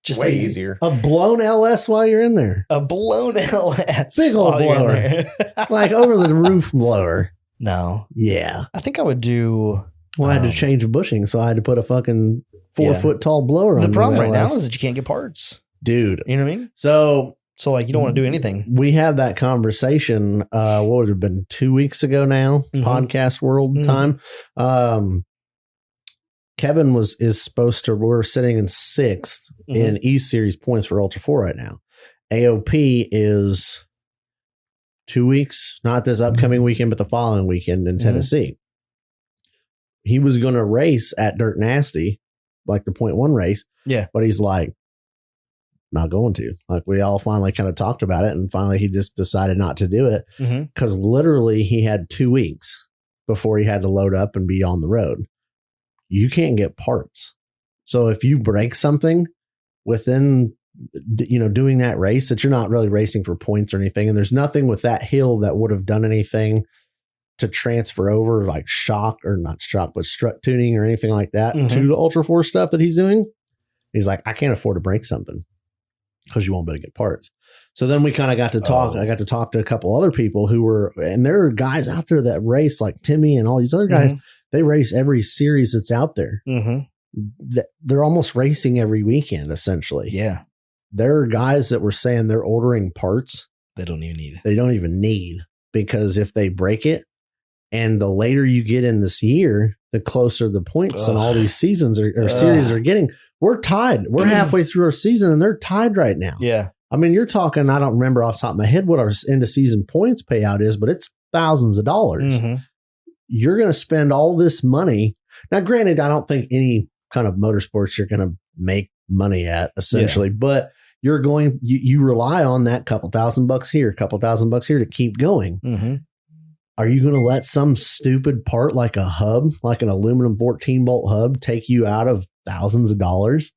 Just way easier. A blown LS while you're in there. A blown LS. Big old blower. Like over the roof blower. No. Yeah. I think I would do. Well, I had to change a bushing, so I had to put a fucking 4 foot tall blower on the problem right now is that you can't get parts. Dude. You know what I mean? So like you don't want to do anything. We had that conversation, what would it have been 2 weeks ago now, podcast world time. Kevin is supposed to, we're sitting in 6th in E Series points for Ultra 4 right now. AOP is 2 weeks, not this upcoming weekend, but the following weekend in Tennessee. He was going to race at Dirt Nasty, like the 0.1 race. Yeah. But he's like, not going to. Like we all finally kind of talked about it, and finally he just decided not to do it because literally he had 2 weeks before he had to load up and be on the road. You can't get parts. So if you break something within, doing that race, that you're not really racing for points or anything, and there's nothing with that hill that would have done anything to transfer over like but strut tuning or anything like that to the Ultra 4 stuff that he's doing. He's like, I can't afford to break something because you won't be able to get parts. So then we kind of got to talk. I got to talk to a couple other people who were, and there are guys out there that race like Timmy and all these other guys. They race every series that's out there. They're almost racing every weekend, essentially. Yeah. There are guys that were saying they're ordering parts they don't even need. They don't even need, because if they break it, and the later you get in this year, the closer the points and all these seasons or series are getting. We're tied. We're halfway through our season and they're tied right now. Yeah. I mean, you're talking, I don't remember off the top of my head what our end of season points payout is, but it's thousands of dollars. You're going to spend all this money. Now, granted, I don't think any kind of motorsports you're going to make money at, essentially, but you're going, you rely on that couple $1,000 here, couple $1,000 here to keep going. Are you going to let some stupid part like a hub, like an aluminum 14 bolt hub, take you out of thousands of dollars?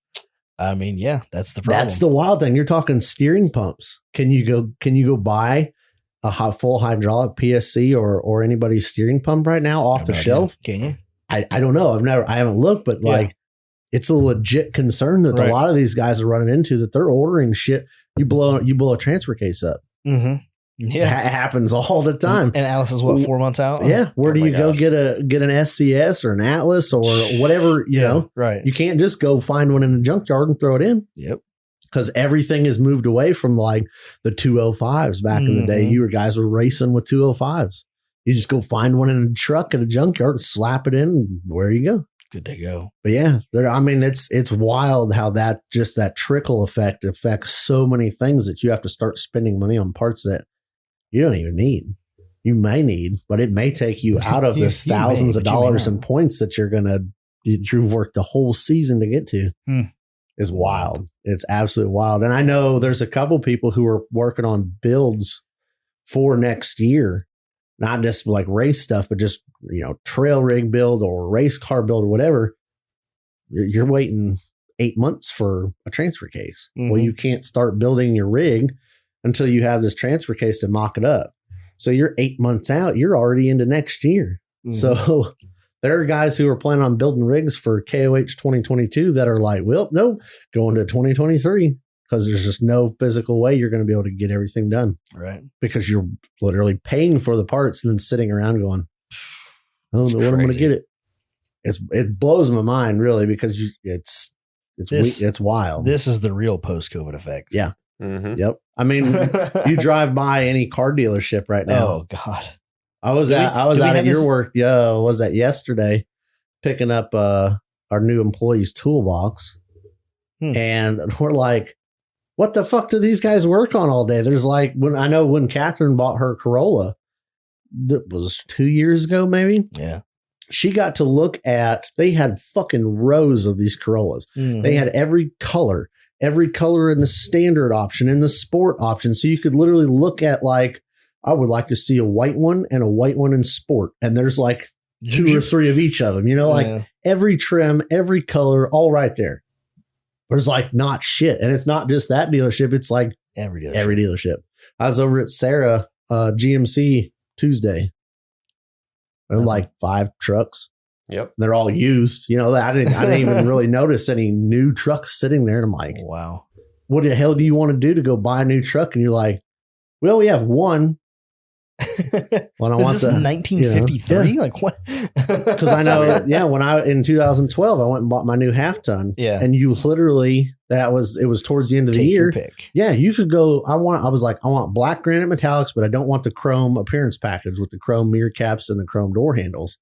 I mean, yeah, that's the problem. That's the wild thing. You're talking steering pumps. Can you go buy a full hydraulic PSC or anybody's steering pump right now off the shelf? Can you? I don't know. I haven't looked, but like it's a legit concern that a lot of these guys are running into, that they're ordering shit. You blow a transfer case up. Mm-hmm. Yeah, it happens all the time. And Alice is what, 4 months out? Yeah. Where do you go get an SCS or an Atlas or whatever, you know? Right. You can't just go find one in a junkyard and throw it in. Yep. Because everything has moved away from like the 205s back in the day. You guys were racing with 205s. You just go find one in a truck at a junkyard and slap it in, and where you go. Good to go. But yeah, I mean, it's wild how that trickle effect affects so many things that you have to start spending money on parts that you don't even need. You may need, but it may take you out of this thousands of dollars and points that you've worked the whole season to get to. Is wild. It's absolutely wild. And I know there's a couple people who are working on builds for next year, not just like race stuff, but just, you know, trail rig build or race car build or whatever. You're waiting 8 months for a transfer case. Well, you can't start building your rig until you have this transfer case to mock it up. So you're 8 months out. You're already into next year. So there are guys who are planning on building rigs for KOH 2022 that are like, well, no, going to 2023 because there's just no physical way you're going to be able to get everything done. Right. Because you're literally paying for the parts and then sitting around going, I don't know when I'm going to get it. It blows my mind, really, because it's wild. This is the real post-COVID effect. Yeah. Yep. I mean, you drive by any car dealership right now. Oh God. I was out at your work. Yeah, was that yesterday, picking up our new employee's toolbox, and we're like, "What the fuck do these guys work on all day?" There's like when Catherine bought her Corolla, that was 2 years ago, maybe. Yeah, she got to look at. They had fucking rows of these Corollas. They had every color in the standard option, in the sport option, so you could literally look at like. I would like to see a white one and a white one in sport. And there's like 2 or 3 of each of them, you know, like every trim, every color, all right there. There's like not shit. And it's not just that dealership. It's like every dealership. I was over at Sarah, GMC Tuesday. There like 5 trucks. Yep. They're all used. You know, I didn't even really notice any new trucks sitting there. And I'm like, wow, what the hell do you want to do to go buy a new truck? And you're like, well, we have one. When I want 1953, like what? Because I know, when in 2012 I went and bought my new half ton, and you literally it was towards the end of the year. Yeah, you could go. I want black granite metallics, but I don't want the chrome appearance package with the chrome mirror caps and the chrome door handles.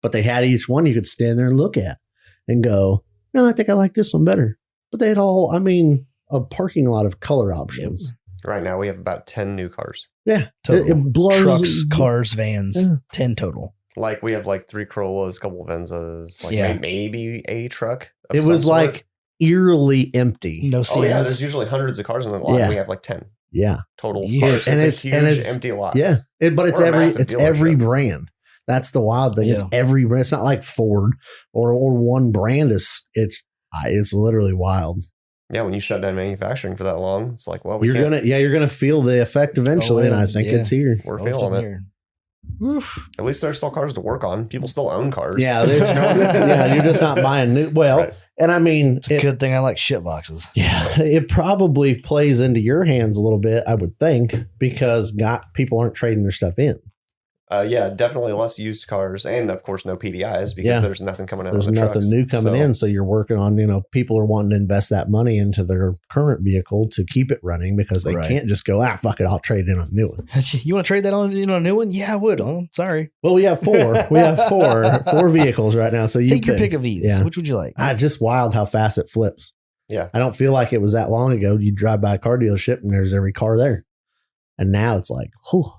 But they had each one you could stand there and look at and go, no, I think I like this one better. But they had a parking lot of color options. Yep. Right now, we have about 10 new cars. Yeah. Total. It blows. Trucks, cars, vans, 10 total. Like, we have like 3 Corollas, a couple Venzas, like maybe a truck. It was like eerily empty. No Siennas. Oh, yeah. There's usually hundreds of cars in the lot. Yeah. We have like 10. Yeah. Total. Cars. And it's a huge empty lot. Yeah. But it's every brand. That's the wild thing. Yeah. It's every brand. It's not like Ford or one brand. It's literally wild. Yeah, when you shut down manufacturing for that long, it's like, well, you're gonna feel the effect eventually, and I think it's here. We're feeling it. Oof. At least there's still cars to work on. People still own cars. Yeah, you're just not buying new. Well, right. And I mean, it's a good thing I like shit boxes. Yeah, it probably plays into your hands a little bit, I would think, because people aren't trading their stuff in. Yeah, definitely less used cars, and of course no PDIs because there's nothing coming in. There's nothing new coming in, so you're working on. People are wanting to invest that money into their current vehicle to keep it running because they can't just go, fuck it, I'll trade in a new one. You want to trade that on a new one? Yeah, I would. Oh, sorry. Well, we have 4. We have four vehicles right now. So you take your pick of these. Yeah. Which would you like? Just wild how fast it flips. Yeah, I don't feel like it was that long ago. You drive by a car dealership and there's every car there, and now it's like, whew.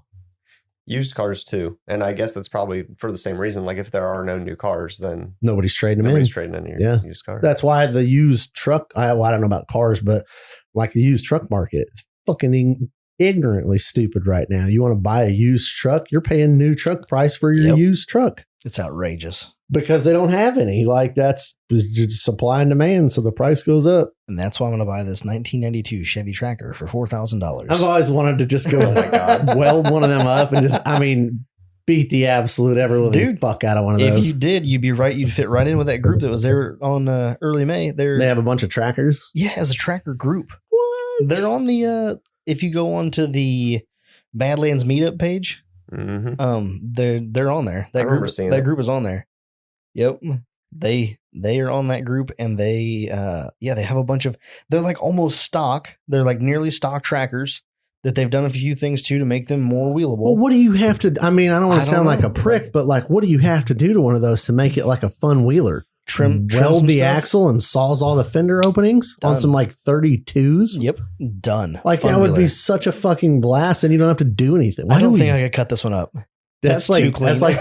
Used cars too, and I guess that's probably for the same reason. Like if there are no new cars, then nobody's trading in your used car. That's why the used truck. I don't know about cars, but like the used truck market, it's fucking ignorantly stupid right now. You want to buy a used truck, you're paying new truck price for your used truck. It's outrageous. Because they don't have any. Like, that's just supply and demand, so the price goes up. And that's why I'm going to buy this 1992 Chevy Tracker for $4,000. I've always wanted to just go, Oh my God. weld one of them up and just, beat the absolute ever living fuck out of one of those. If you did, you'd be right. You'd fit right in with that group that was there on early May. They have a bunch of trackers. Yeah, as a tracker group. What? They're on the, if you go onto the Badlands meetup page, they're on there. That group is on there. Yep. They are on that group, and they have a bunch of, they're like almost stock. They're like nearly stock trackers that they've done a few things to make them more wheelable. Well, what do you have to, I don't want to sound like a prick, but like, what do you have to do to one of those to make it like a fun wheeler? Weld the axle and saws all the fender openings on some like 32s. Yep. Done. Like that would be such a fucking blast, and you don't have to do anything. I don't think I could cut this one up. That's like, too clean. That's like,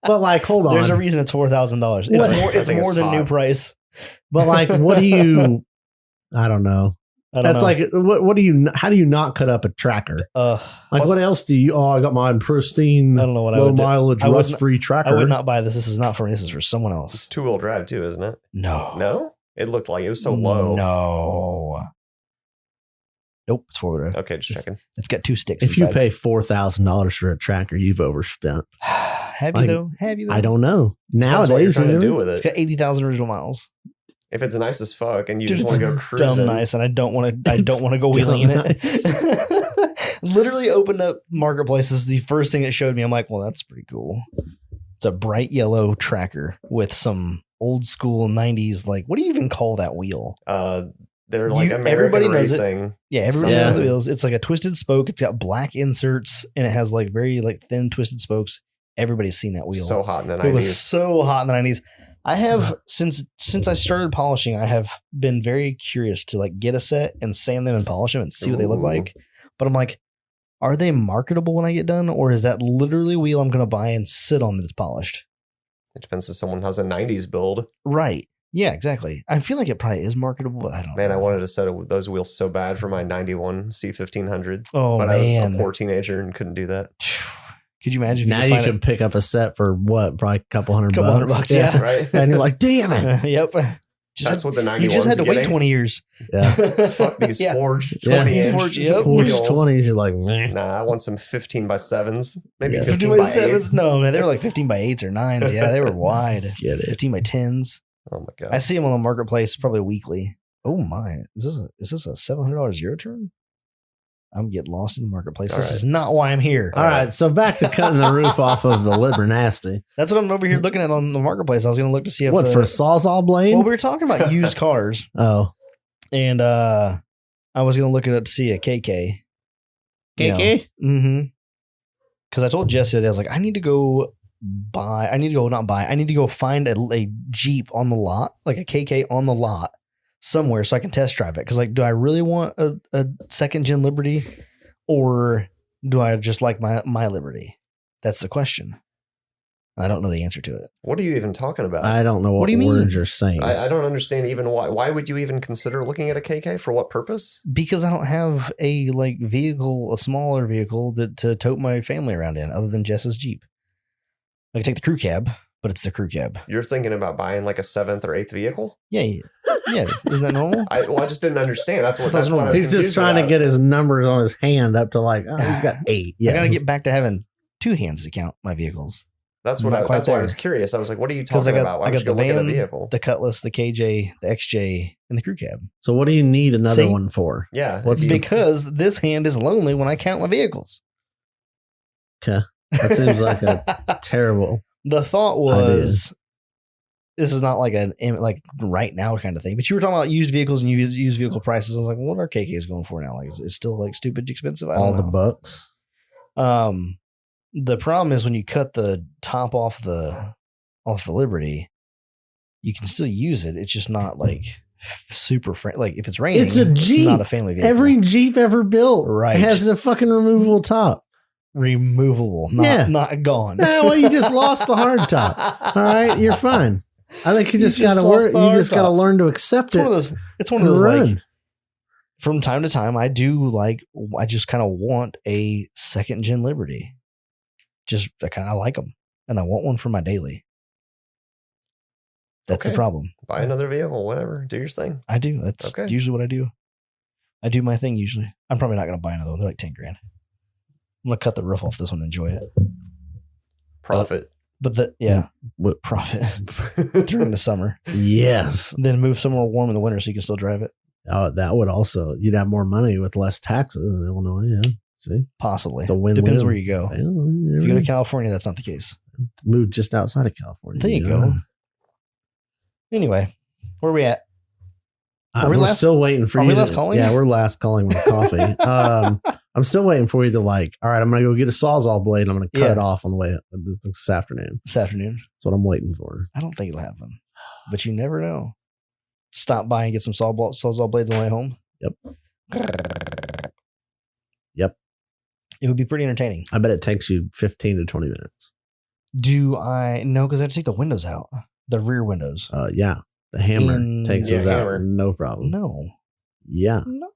but like, hold on. There's a reason it's $4,000. It's more than new price. But like, what do you, I don't know. That's like, what do you, how do you not cut up a tracker? What else do you, I got my pristine, I don't know what low mileage, rust free tracker. I would not buy this. This is not for me. This is for someone else. It's 2-wheel drive too, isn't it? No. It looked like it was so low. No. Nope. It's 4-wheel drive. Okay, just checking. It's got 2 sticks. If you pay $4,000 for a tracker, you've overspent. Have you though? I don't know. Nowadays, what you're trying to do with it. It's got 80,000 original miles. If it's nice as fuck and you just want to go cruising, dumb nice, and I don't want to go wheeling in it. Literally opened up Marketplaces. The first thing it showed me, I'm like, well, that's pretty cool. It's a bright yellow tracker with some old school 90s. Like, what do you even call that wheel? They're like American racing. Yeah, everybody knows the wheels. It's like a twisted spoke. It's got black inserts, and it has like very like thin twisted spokes. Everybody's seen that wheel. So hot in the 90s. It was so hot in the 90s. I have since I started polishing, I have been very curious to like get a set and sand them and polish them and see what they look like. But I'm like, are they marketable when I get done, or is that literally a wheel I'm going to buy and sit on that it's polished? It depends if someone has a 90s build. Right. Yeah, exactly. I feel like it probably is marketable, but I don't know. Man, I wanted a set of those wheels so bad for my 91 C1500. Oh, but man. I was a poor teenager and couldn't do that. Could you imagine? Now you could pick up a set for what? Probably a couple hundred bucks. Yeah. Right. And you're like, damn it. Yep. That's what the 91s You just had to wait 20 years. Yeah. Fuck these forged 20 Forged 20s. You're like, meh. Nah, I want some 15 by 7s. Maybe 15 by 7s. No, man, they were like 15 by 8s or 9s. Yeah, they were wide. Get it. 15 by 10s. Oh my God. I see them on the Marketplace probably weekly. Oh my. Is this a $700 Euro turn? I'm getting lost in the Marketplace. This is not why I'm here. All right. So back to cutting the roof off of the Libernasty. That's what I'm over here looking at on the Marketplace. I was going to look to see if... What, for Sawzall blade? Well, we were talking about used cars. Oh. And I was going to look it up to see a KK. KK? Mm-hmm. Because I told Jesse that I was like, I need to go find a Jeep on the lot, like a KK on the lot somewhere so I can test drive it. Because like, do I really want a second gen Liberty, or do I just like my Liberty? That's the question. I don't know the answer to it. What are you even talking about? I don't know what do you mean? words you're saying. I don't understand even why. Why would you even consider looking at a KK? For what purpose? Because I don't have a like vehicle, a smaller vehicle to tote my family around in, other than Jess's Jeep. I can take the crew cab, but it's the crew cab. You're thinking about buying like a 7th or 8th vehicle? Yeah. Isn't that normal? I just didn't understand. That's what I was He's just trying to get his numbers on his hand up to like, oh, he's got 8. Yeah, I got to get back to having 2 hands to count my vehicles. That's why I was curious. I was like, what are you talking about? Why would you go look at a vehicle? The Cutlass, the KJ, the XJ, and the crew cab. So what do you need another one for? Yeah. Because this hand is lonely when I count my vehicles. Okay. That seems like a terrible. The thought was, this is not like like right now kind of thing, but you were talking about used vehicles and used vehicle prices. I was like, well, what are KKs going for now? Like, is it still like stupid expensive? I don't know. The bucks. The problem is when you cut the top off the Liberty, you can still use it. It's just not like super like if it's raining, it's a Jeep. It's not a family vehicle. Every Jeep ever built has a fucking removable top. Removable, not gone. No, well, you just lost the hard top. All right, you're fine. I think you just got to work. You just got to learn to accept it. It's one of those like, from time to time, I just kind of want a second gen Liberty. I like them. and I want one for my daily. That's the problem. Buy another vehicle, whatever. Do your thing. I do. That's usually what I do. I do my thing usually. I'm probably not going to buy another one. They're like 10 grand. I'm going to cut the roof off this one and enjoy it. Profit. But what profit during the summer. Yes. Then move somewhere warm in the winter so you can still drive it. Oh, that would also, you'd have more money with less taxes in Illinois. Yeah. See? Possibly. It's a win-win. Depends where you go. Well, if you go to California, that's not the case. Move just outside of California. There you go. Anyway, where are we at? We're still waiting for you. Are we last calling? Yeah, we're last calling with coffee. I'm still waiting for you to all right, I'm going to go get a Sawzall blade. I'm going to cut it off on the way this afternoon. This afternoon? That's what I'm waiting for. I don't think it'll happen, but you never know. Stop by and get some Sawzall blades on the way home. Yep. It would be pretty entertaining. I bet it takes you 15 to 20 minutes. Do I? No, because I have to take the windows out. The rear windows. Yeah. The hammer takes those out. No problem. No. Yeah. No.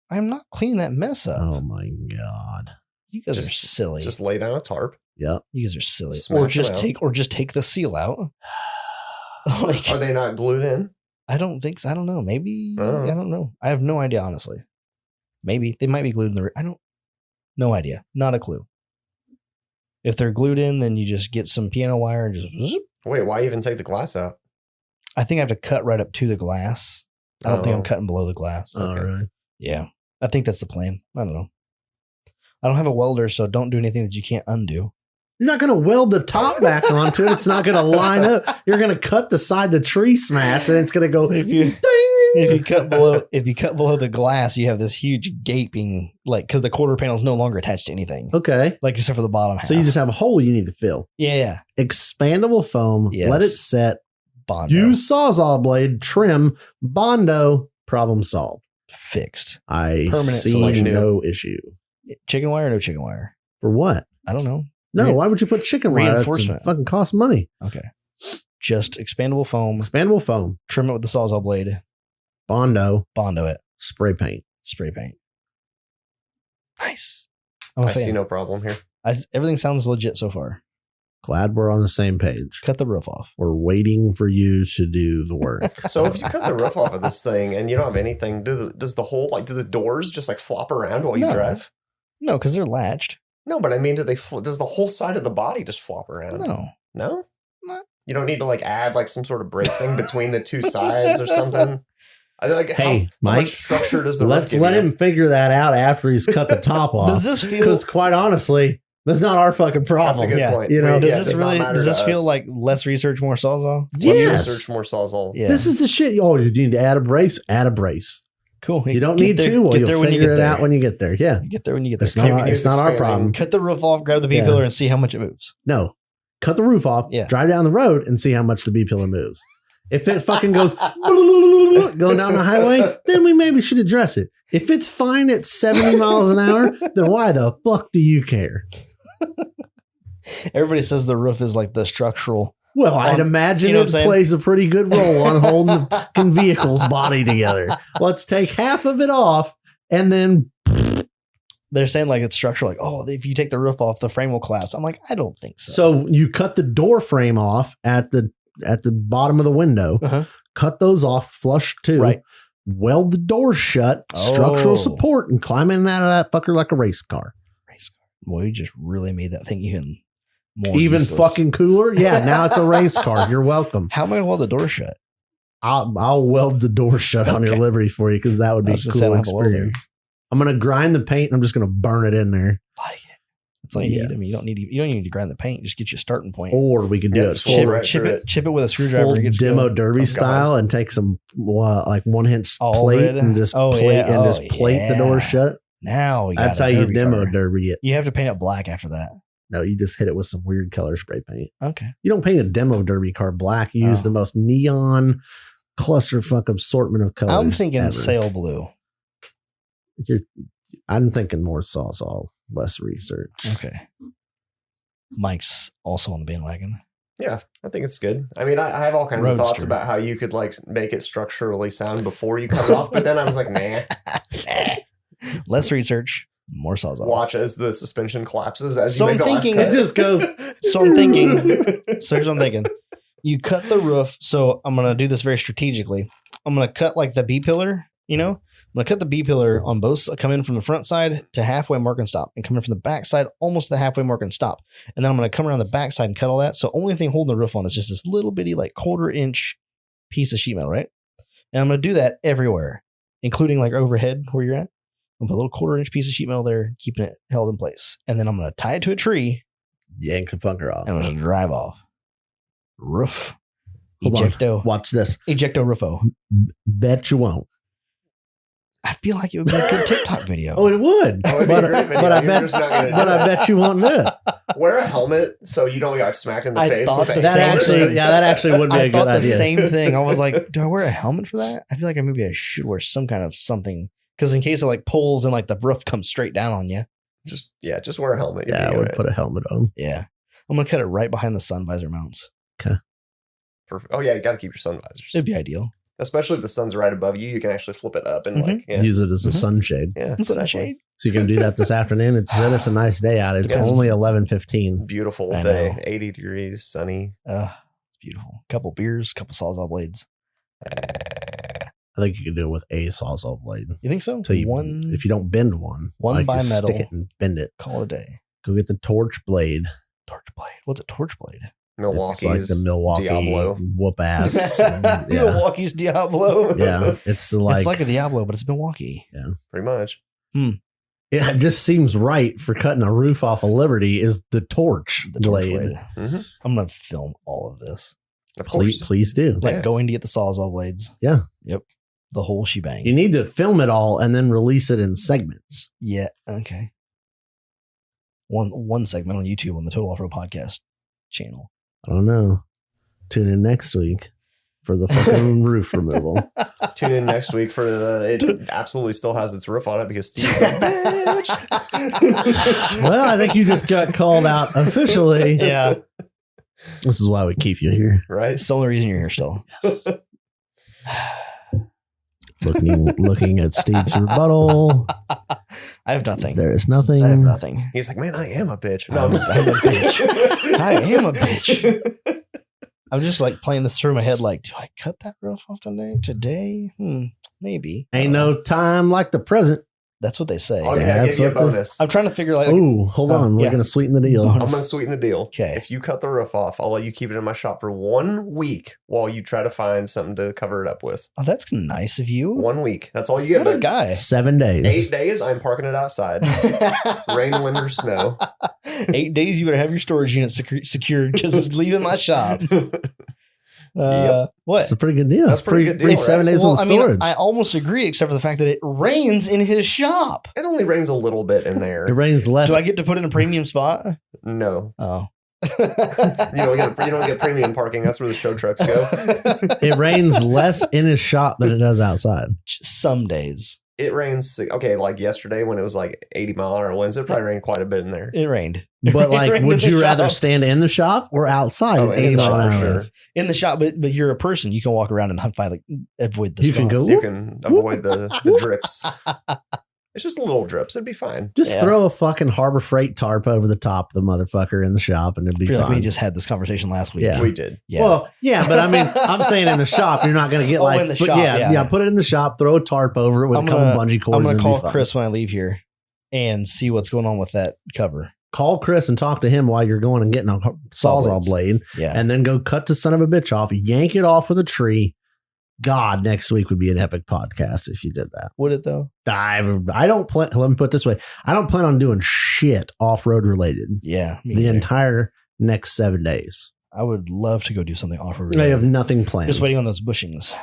I'm not cleaning that mess up. Oh my God. You guys are silly. Just lay down a tarp. Yep. You guys are silly. Smash Or just take the seal out. Are they not glued in? I don't think so. I don't know. Maybe. I don't know. I have no idea, honestly. Maybe. They might be glued in the rear. No idea. Not a clue. If they're glued in, then you just get some piano wire and just. Wait, why even take the glass out? I think I have to cut right up to the glass. I don't think I'm cutting below the glass. All right. Yeah. I think that's the plan. I don't know. I don't have a welder, so don't do anything that you can't undo. You're not going to weld the top back onto it. It's not going to line up. You're going to cut the side the tree smash, and it's going to go. If you cut below the glass, you have this huge gaping, because the quarter panel is no longer attached to anything. Okay. Except for the bottom half. So you just have a hole you need to fill. Yeah. Expandable foam. Yes. Let it set. Bondo. Use Sawzall blade. Trim. Bondo. Problem solved. Fixed. I see no issue. Chicken wire or no chicken wire? For what? I don't know. No, why would you put chicken wire? Reinforcement. That's fucking cost money. Okay. Just expandable foam. Expandable foam. Trim it with the Sawzall blade. Bondo it. Spray paint. Nice. I see no problem here. Everything sounds legit so far. Glad we're on the same page. Cut the roof off. We're waiting for you to do the work. So if you cut the roof off of this thing and you don't have anything, does the whole do the doors just flop around while you drive? No, because they're latched. No, but I mean, does the whole side of the body just flop around? No. You don't need to add some sort of bracing between the two sides or something. Hey, Mike, how much structure does the let's let him figure that out after he's cut the top off. Does this feel? Because quite honestly, that's not our fucking problem. That's a good point. Does this feel like less research, more Sawzall? Yes. Less research, more Sawzall. Yeah. This is the shit. Oh, you need to add a brace. Add a brace. Cool. You don't need to. Well, you'll figure it out when you get there. Yeah. You get there when you get there. It's not our problem. Cut the roof off, grab the B-pillar, and see how much it moves. No. Cut the roof off, drive down the road, and see how much the B-pillar moves. If it fucking goes going down the highway, then we maybe should address it. If it's fine at 70 miles an hour, then why the fuck do you care? Everybody says the roof is like the structural. Well, I'd imagine it plays a pretty good role on holding the fucking vehicle's body together. Let's take half of it off and then. They're saying it's structural. If you take the roof off, the frame will collapse. I'm like, I don't think so. So you cut the door frame off at the bottom of the window. Uh-huh. Cut those off, flush too. Right. Weld the door shut, structural support, and climb in and out of that fucker like a race car. Well, you just really made that thing even more useless. Fucking cooler. Yeah, now it's a race car. You're welcome. How am I going to weld the door shut? I'll weld the door shut on your Liberty for you because that would be a cool experience. I'm going to grind the paint and I'm just going to burn it in there. Like it. That's all you need. I mean, you don't need to grind the paint. Just get you a starting point. Or we could do it chip it with a screwdriver. Full demo derby style and take some 1 inch plate and just plate the door shut. Now that's how you demo derby it. You have to paint it black after that. No, you just hit it with some weird color spray paint. Okay. You don't paint a demo derby car black. You use the most neon clusterfuck assortment of colors. I'm thinking sail blue. I'm thinking more Sawzall, less research. Okay. Mike's also on the bandwagon. Yeah, I think it's good. I mean, I have all kinds of thoughts about how you could make it structurally sound before you cut it off, but then I was like, nah. Less research, More Sawzall. Watch as the suspension collapses as So you I'm make the last thinking cut. It just goes. So I'm thinking. So here's what I'm thinking. You cut the roof. So I'm gonna do this very strategically. I'm gonna cut like the B pillar. You know, I'm gonna cut the B pillar on both. Come in from the front side to halfway mark and stop, and come in from the back side almost the halfway mark and stop. And then I'm gonna come around the back side and cut all that. So only thing holding the roof on is just this little bitty like 1/4 inch piece of sheet metal, right? And I'm gonna do that everywhere, including like overhead where you're at. I'm gonna put a little 1/4 inch piece of sheet metal there, keeping it held in place. And then I'm gonna tie it to a tree Yank the fucker off. and I'm gonna drive off. Roof. Hold on. Ejecto. Watch this. Ejecto roofo. Bet you won't. I feel like it would be a good TikTok video. Oh, it would. Oh, it'd be a great video. but I You're bet. just not gonna do But I it. bet you won't do it. Wear a helmet so you don't get smacked in the I face. thought with the a That same hammer. actually, thing. yeah, that actually would be I a thought good the idea. same thing. I was like, do I wear a helmet for that? I feel like maybe I should wear some kind of something. Because in case it like pulls and like the roof comes straight down on you. Just wear a helmet. You'll Yeah, be I would alright. put a helmet on. Yeah. I'm going to cut it right behind the sun visor mounts. Perfect. Oh yeah, you got to keep your sun visors, It'd be ideal. especially if the sun's right above you. You can actually flip it up and Mhm. like Use it as a Mhm. sunshade. yeah, Sunshade. So you can do that this afternoon. It's a nice day out. It's Yes. only 11:15. Beautiful I day, know. 80 degrees, sunny. It's beautiful. Couple beers, couple Sawzall blades. I think you can do it with a Sawzall blade. You think so? So if you don't bend one, One like, you bimetal. stick it and bend it. Call it a day. Go get the torch blade. Torch blade. What's a torch blade? Milwaukee's It's like the Milwaukee Diablo. whoop ass. yeah. Milwaukee's Diablo. Yeah, it's like, It's like a Diablo, but it's Milwaukee. Pretty much. it just seems right for cutting a roof off of Liberty is the torch The torch blade. blade. Mhm. I'm going to film all of this. Of course. Please do. Like Yeah. going to get the Sawzall blades. Yeah. Yep. The whole shebang. You need to film it all and then release it in segments. Yeah. Okay. One segment on YouTube on the Total Off-Road Podcast channel. I don't know. Tune in next week for the fucking roof removal. Tune in next week for it absolutely still has its roof on it because Steve's a bitch. Well, I think you just got called out officially. Yeah. This is why we keep you here. Right? It's the only reason you're here still. Yes. Looking at Steve's rebuttal. I have nothing. There is nothing. I have nothing. He's like, man, I am a bitch. No, I'm a bitch. I am a bitch. I'm just like playing this through my head like, do I cut that roof off today? Maybe. I Ain't don't know. no time like the present. That's what they say. Oh, Yeah, yeah, I'll give that's you a what this- bonus. I'm trying to figure like, Oh, hold on. We're yeah. going to sweeten the deal. Bonus. I'm going to sweeten the deal. Okay. If you cut the roof off, I'll let you keep it in my shop for 1 week while you try to find something to cover it up with. Oh, that's nice of you. 1 week. That's all you get. What a But guy. 7 days. 8 days, I'm parking it outside. Rain, wind, or snow. 8 days, you better have your storage unit secured because it's leaving my shop. What? That's a pretty good deal. That's a pretty good deal, Free right? 7 days Well, with I mean, storage. I almost agree, except for the fact that it rains in his shop. It only rains a little bit in it there. rains less. Do I get to put it in a premium spot? No. Oh. You don't get premium parking. That's where the show trucks go. It rains less in his shop than it does outside. Some days. It rains, okay, like yesterday when it was like 80-mile-an-hour winds, it probably rained quite a bit in there. It rained. But It like, rained would in the you rather shop. stand in the shop or outside? Oh, at in the 80 shop, mile an hour sure. winds? In the shop, but you're a person. You can walk around and avoid the You can spots. go- You can avoid the drips. It's just little drips. It'd be fine. Just Yeah. throw a fucking Harbor Freight tarp over the top of the motherfucker in the shop and it'd I be feel fine. like we just had this conversation last week. Yeah. We did. Yeah. Well, yeah, but I mean, I'm saying in the shop, you're not going to get Oh, like, in the but shop, yeah, yeah. put it in the shop, throw a tarp over it with I'm a couple gonna- bungee cords. I'm going and to it'll call be fine. Chris when I leave here and see what's going on with that cover. Call Chris and talk to him while you're going and getting a Sawzall blades. blade, Yeah. and then go cut the son of a bitch off, yank it off with a tree. God, next week would be an epic podcast if you did that. Would it though? I don't plan. Let me put it this way: I don't plan on doing shit off road related Yeah. me the neither. entire next 7 days. I would love to go do something off-road. I have nothing planned. Just waiting on those bushings.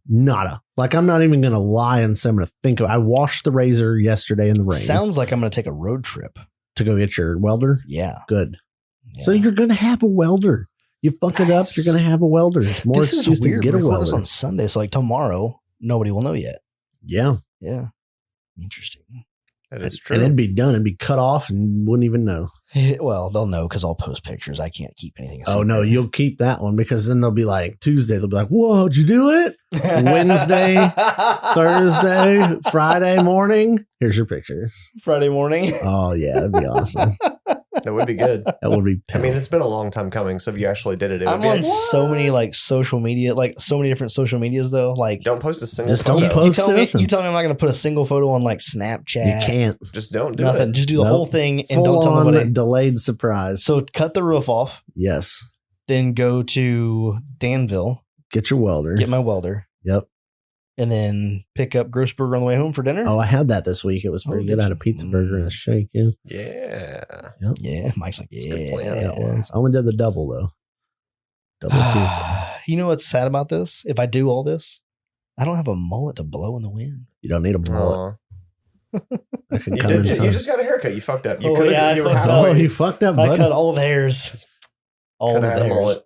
Nada. Like, I'm not even going to lie and say I'm going to think of. I washed the razor yesterday in the rain Sounds like I'm going to take a road trip. to go get your welder. Yeah. Good. Yeah. So you're going to have a welder. You fuck it up, Nice. you're going to have a welder. It's more This is excuse to weird. get a We record this welder. on Sunday, so like tomorrow, nobody will know yet. Yeah. Yeah. Interesting. That is true. And it'd be done. It'd be cut off and wouldn't even know. Well, they'll know because I'll post pictures. I can't keep anything. Oh, no, you'll keep that one because then they'll be like Tuesday. They'll be like, whoa, did you do it? Wednesday, Thursday, Friday morning. Here's your pictures. Friday morning. Oh, yeah. That'd be awesome. That would be good. That would be. I mean, it's been a long time coming. So if you actually did it, I'm on so many like social media, like so many different social medias though. Like, don't post a single Just photo. don't post you tell me I'm not going to put a single photo on like Snapchat. You can't. Just don't do Nothing. it. Just do the whole thing and Full don't tell on nobody. delayed surprise. So cut the roof off. Yes. Then go to Danville, Get your welder. get my welder, Yep. and then pick up Grossburger on the way home for dinner. Oh, I had that this week. It was pretty Oh, good. did I had a you? pizza burger and a shake. Yeah. Yeah. Yeah, Mike's like, a good plan. yeah. Yeah, it was. I only did the double though. Double pizza. You know what's sad about this? If I do all this, I don't have a mullet to blow in the wind. You don't need a mullet. Aw. I can You come in did. time. You just got a haircut. You fucked up. You Oh, could yeah, I have. You were fucked Oh, halfway. you fucked up, I bud. cut all of the hairs. All of Coulda the had a hairs. mullet.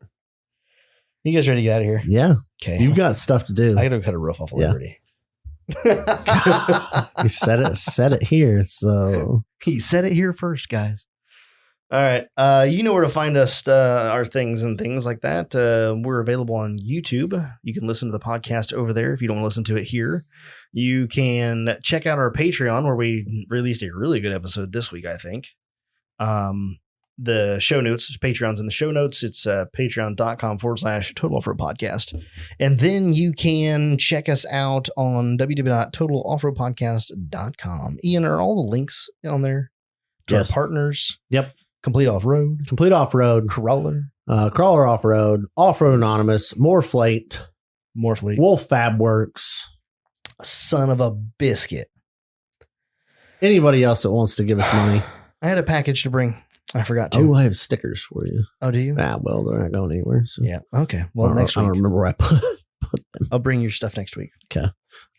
You guys ready to get out of here? Yeah, Okay. you've got stuff to do. I gotta go cut a roof off of Yeah. Liberty. You said it here. So He said it here first, guys. All right. You know where to find us, our things and things like that. We're available on YouTube. You can listen to the podcast over there if you don't want to listen to it here. You can check out our Patreon where we released a really good episode this week, I think. The show notes, Patreon's in the show notes. It's patreon.com/Total Off-Road Podcast. And then you can check us out on www.totaloffroadpodcast.com. Ian, are all the links on there to Yes. our partners? Yep. Complete Off-Road, complete off road, Crawler, crawler off road, off road anonymous, Moreflate, Morphlete, Wolf Fab Works. son of a biscuit. Anybody else that wants to give us money? I had a package to bring. I forgot to. Oh, I have stickers for you. Oh, do you? Ah, well, they're not going anywhere. So. Yeah. Okay. Well, next I don't week. remember where I put them. I'll bring your stuff next week. And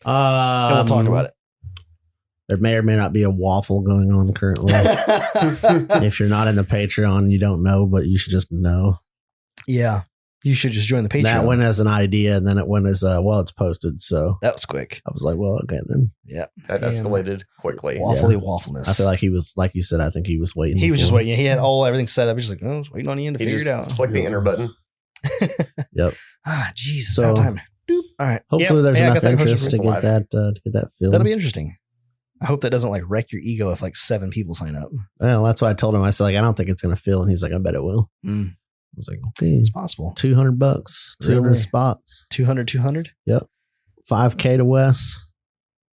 And we'll talk about it. There may or may not be a waffle going on currently. If you're not in the Patreon, you don't know, but you should just know. Yeah. You should just join the Patreon. That went as an idea, and then it went as it's posted. So That was quick. I was like, well, okay, then. Yeah. That Damn. escalated quickly. Waffly waffleness. I feel like he was, like you said, I think he was waiting. he was just for- waiting. He had everything set up. He's like, I was waiting on Ian to He figure just it out. clicked the enter button. Yep. Jesus. So- About time. Doop. All right. Hopefully, Yep. there's Yeah, I enough got that question interest for to you. get that filled. That'll be interesting. I hope that doesn't like wreck your ego if like 7 people sign up. Well, that's why I told him. I said, I don't think it's going to fill, and he's like, I bet it will. Mm, I was like, okay, it's possible. $200, 200 Really? spots, 200. 5K to Wes.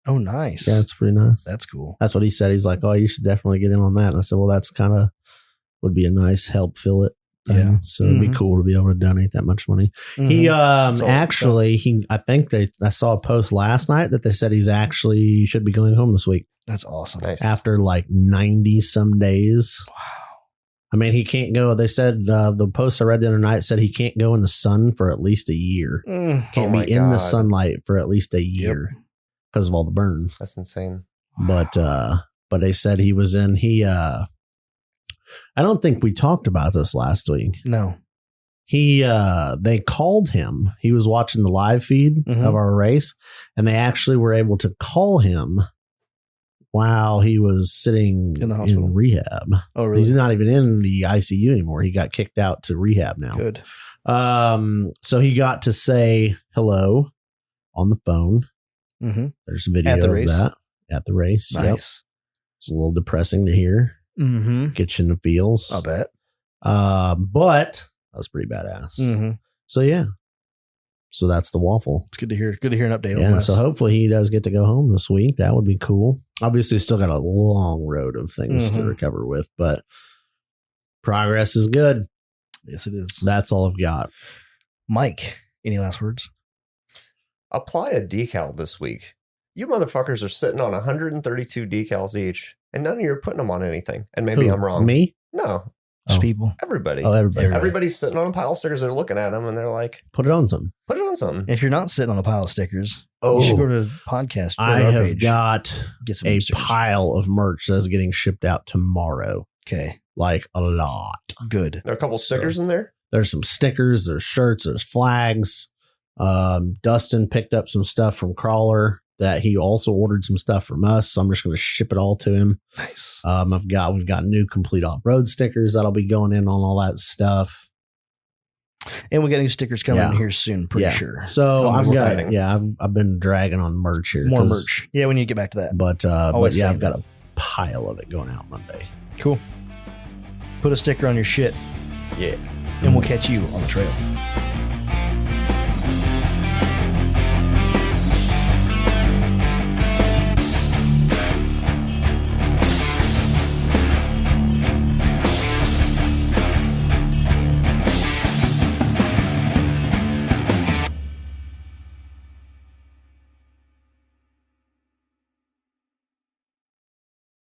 Oh, nice. Yeah, it's pretty nice. That's cool. That's what he said. He's like, oh, you should definitely get in on that. And I said, well, that's kind of would be a nice help fill it. Yeah. So it'd be Mhm. cool to be able to donate that much money. He Mhm. So- actually, I think I saw a post last night that they said he's actually should be going home this week That's awesome. Nice. after like 90 some days. Wow. I mean, he can't go. They said the post I read the other night said he can't go in the sun for at least a year. Mm. Can't Oh my be in the God. sunlight for at least a year because of all the burns. That's insane. But they said he was in. I don't think we talked about this last week. No. They called him. He was watching the live feed Mhm. of our race, and they actually were able to call him while he was sitting In the hospital. in rehab. Oh, really? He's not even in the ICU anymore. He got kicked out to rehab now. Good. So he got to say hello on the phone. Mm-hmm. There's a video At the of race? that at the race. Yep. Nice. It's a little depressing to hear. Mm-hmm. Get you in the feels. I'll bet. But that was pretty badass. Mm-hmm. So yeah. So that's the waffle. It's good to hear. Good to hear an update on Yeah. Wes. So hopefully he does get to go home this week. That would be cool. Obviously, still got a long road of things to Mhm. recover with, but progress is good. Yes, it is. That's all I've got. Mike, any last words? Apply a decal this week. You motherfuckers are sitting on 132 decals each, and none of you are putting them on anything. And maybe Who? I'm wrong. Me? No, Just Oh. people. everybody. Oh, everybody. Everybody's sitting on a pile of stickers. They're looking at them, and they're like, Put it on some. "Put it on something." If you're not sitting on a pile of stickers, Oh, you should go to podcast. go to I our have page, got get some a stickers. pile of merch that's getting shipped out tomorrow. Okay, Like a lot. good. there are a couple stickers in there. There's some stickers, there's shirts, there's flags. Dustin picked up some stuff from Crawler that he also ordered some stuff from us. So I'm just going to ship it all to him. Nice. We've got new complete off-road stickers that'll be going in on all that stuff. And we got new stickers coming in here soon, pretty sure. So exciting. I've been dragging on merch here. More merch. Yeah, we need to get back to that. But yeah, I've got a pile of it going out Monday. Cool. Put a sticker on your shit. Yeah. And we'll catch you on the trail.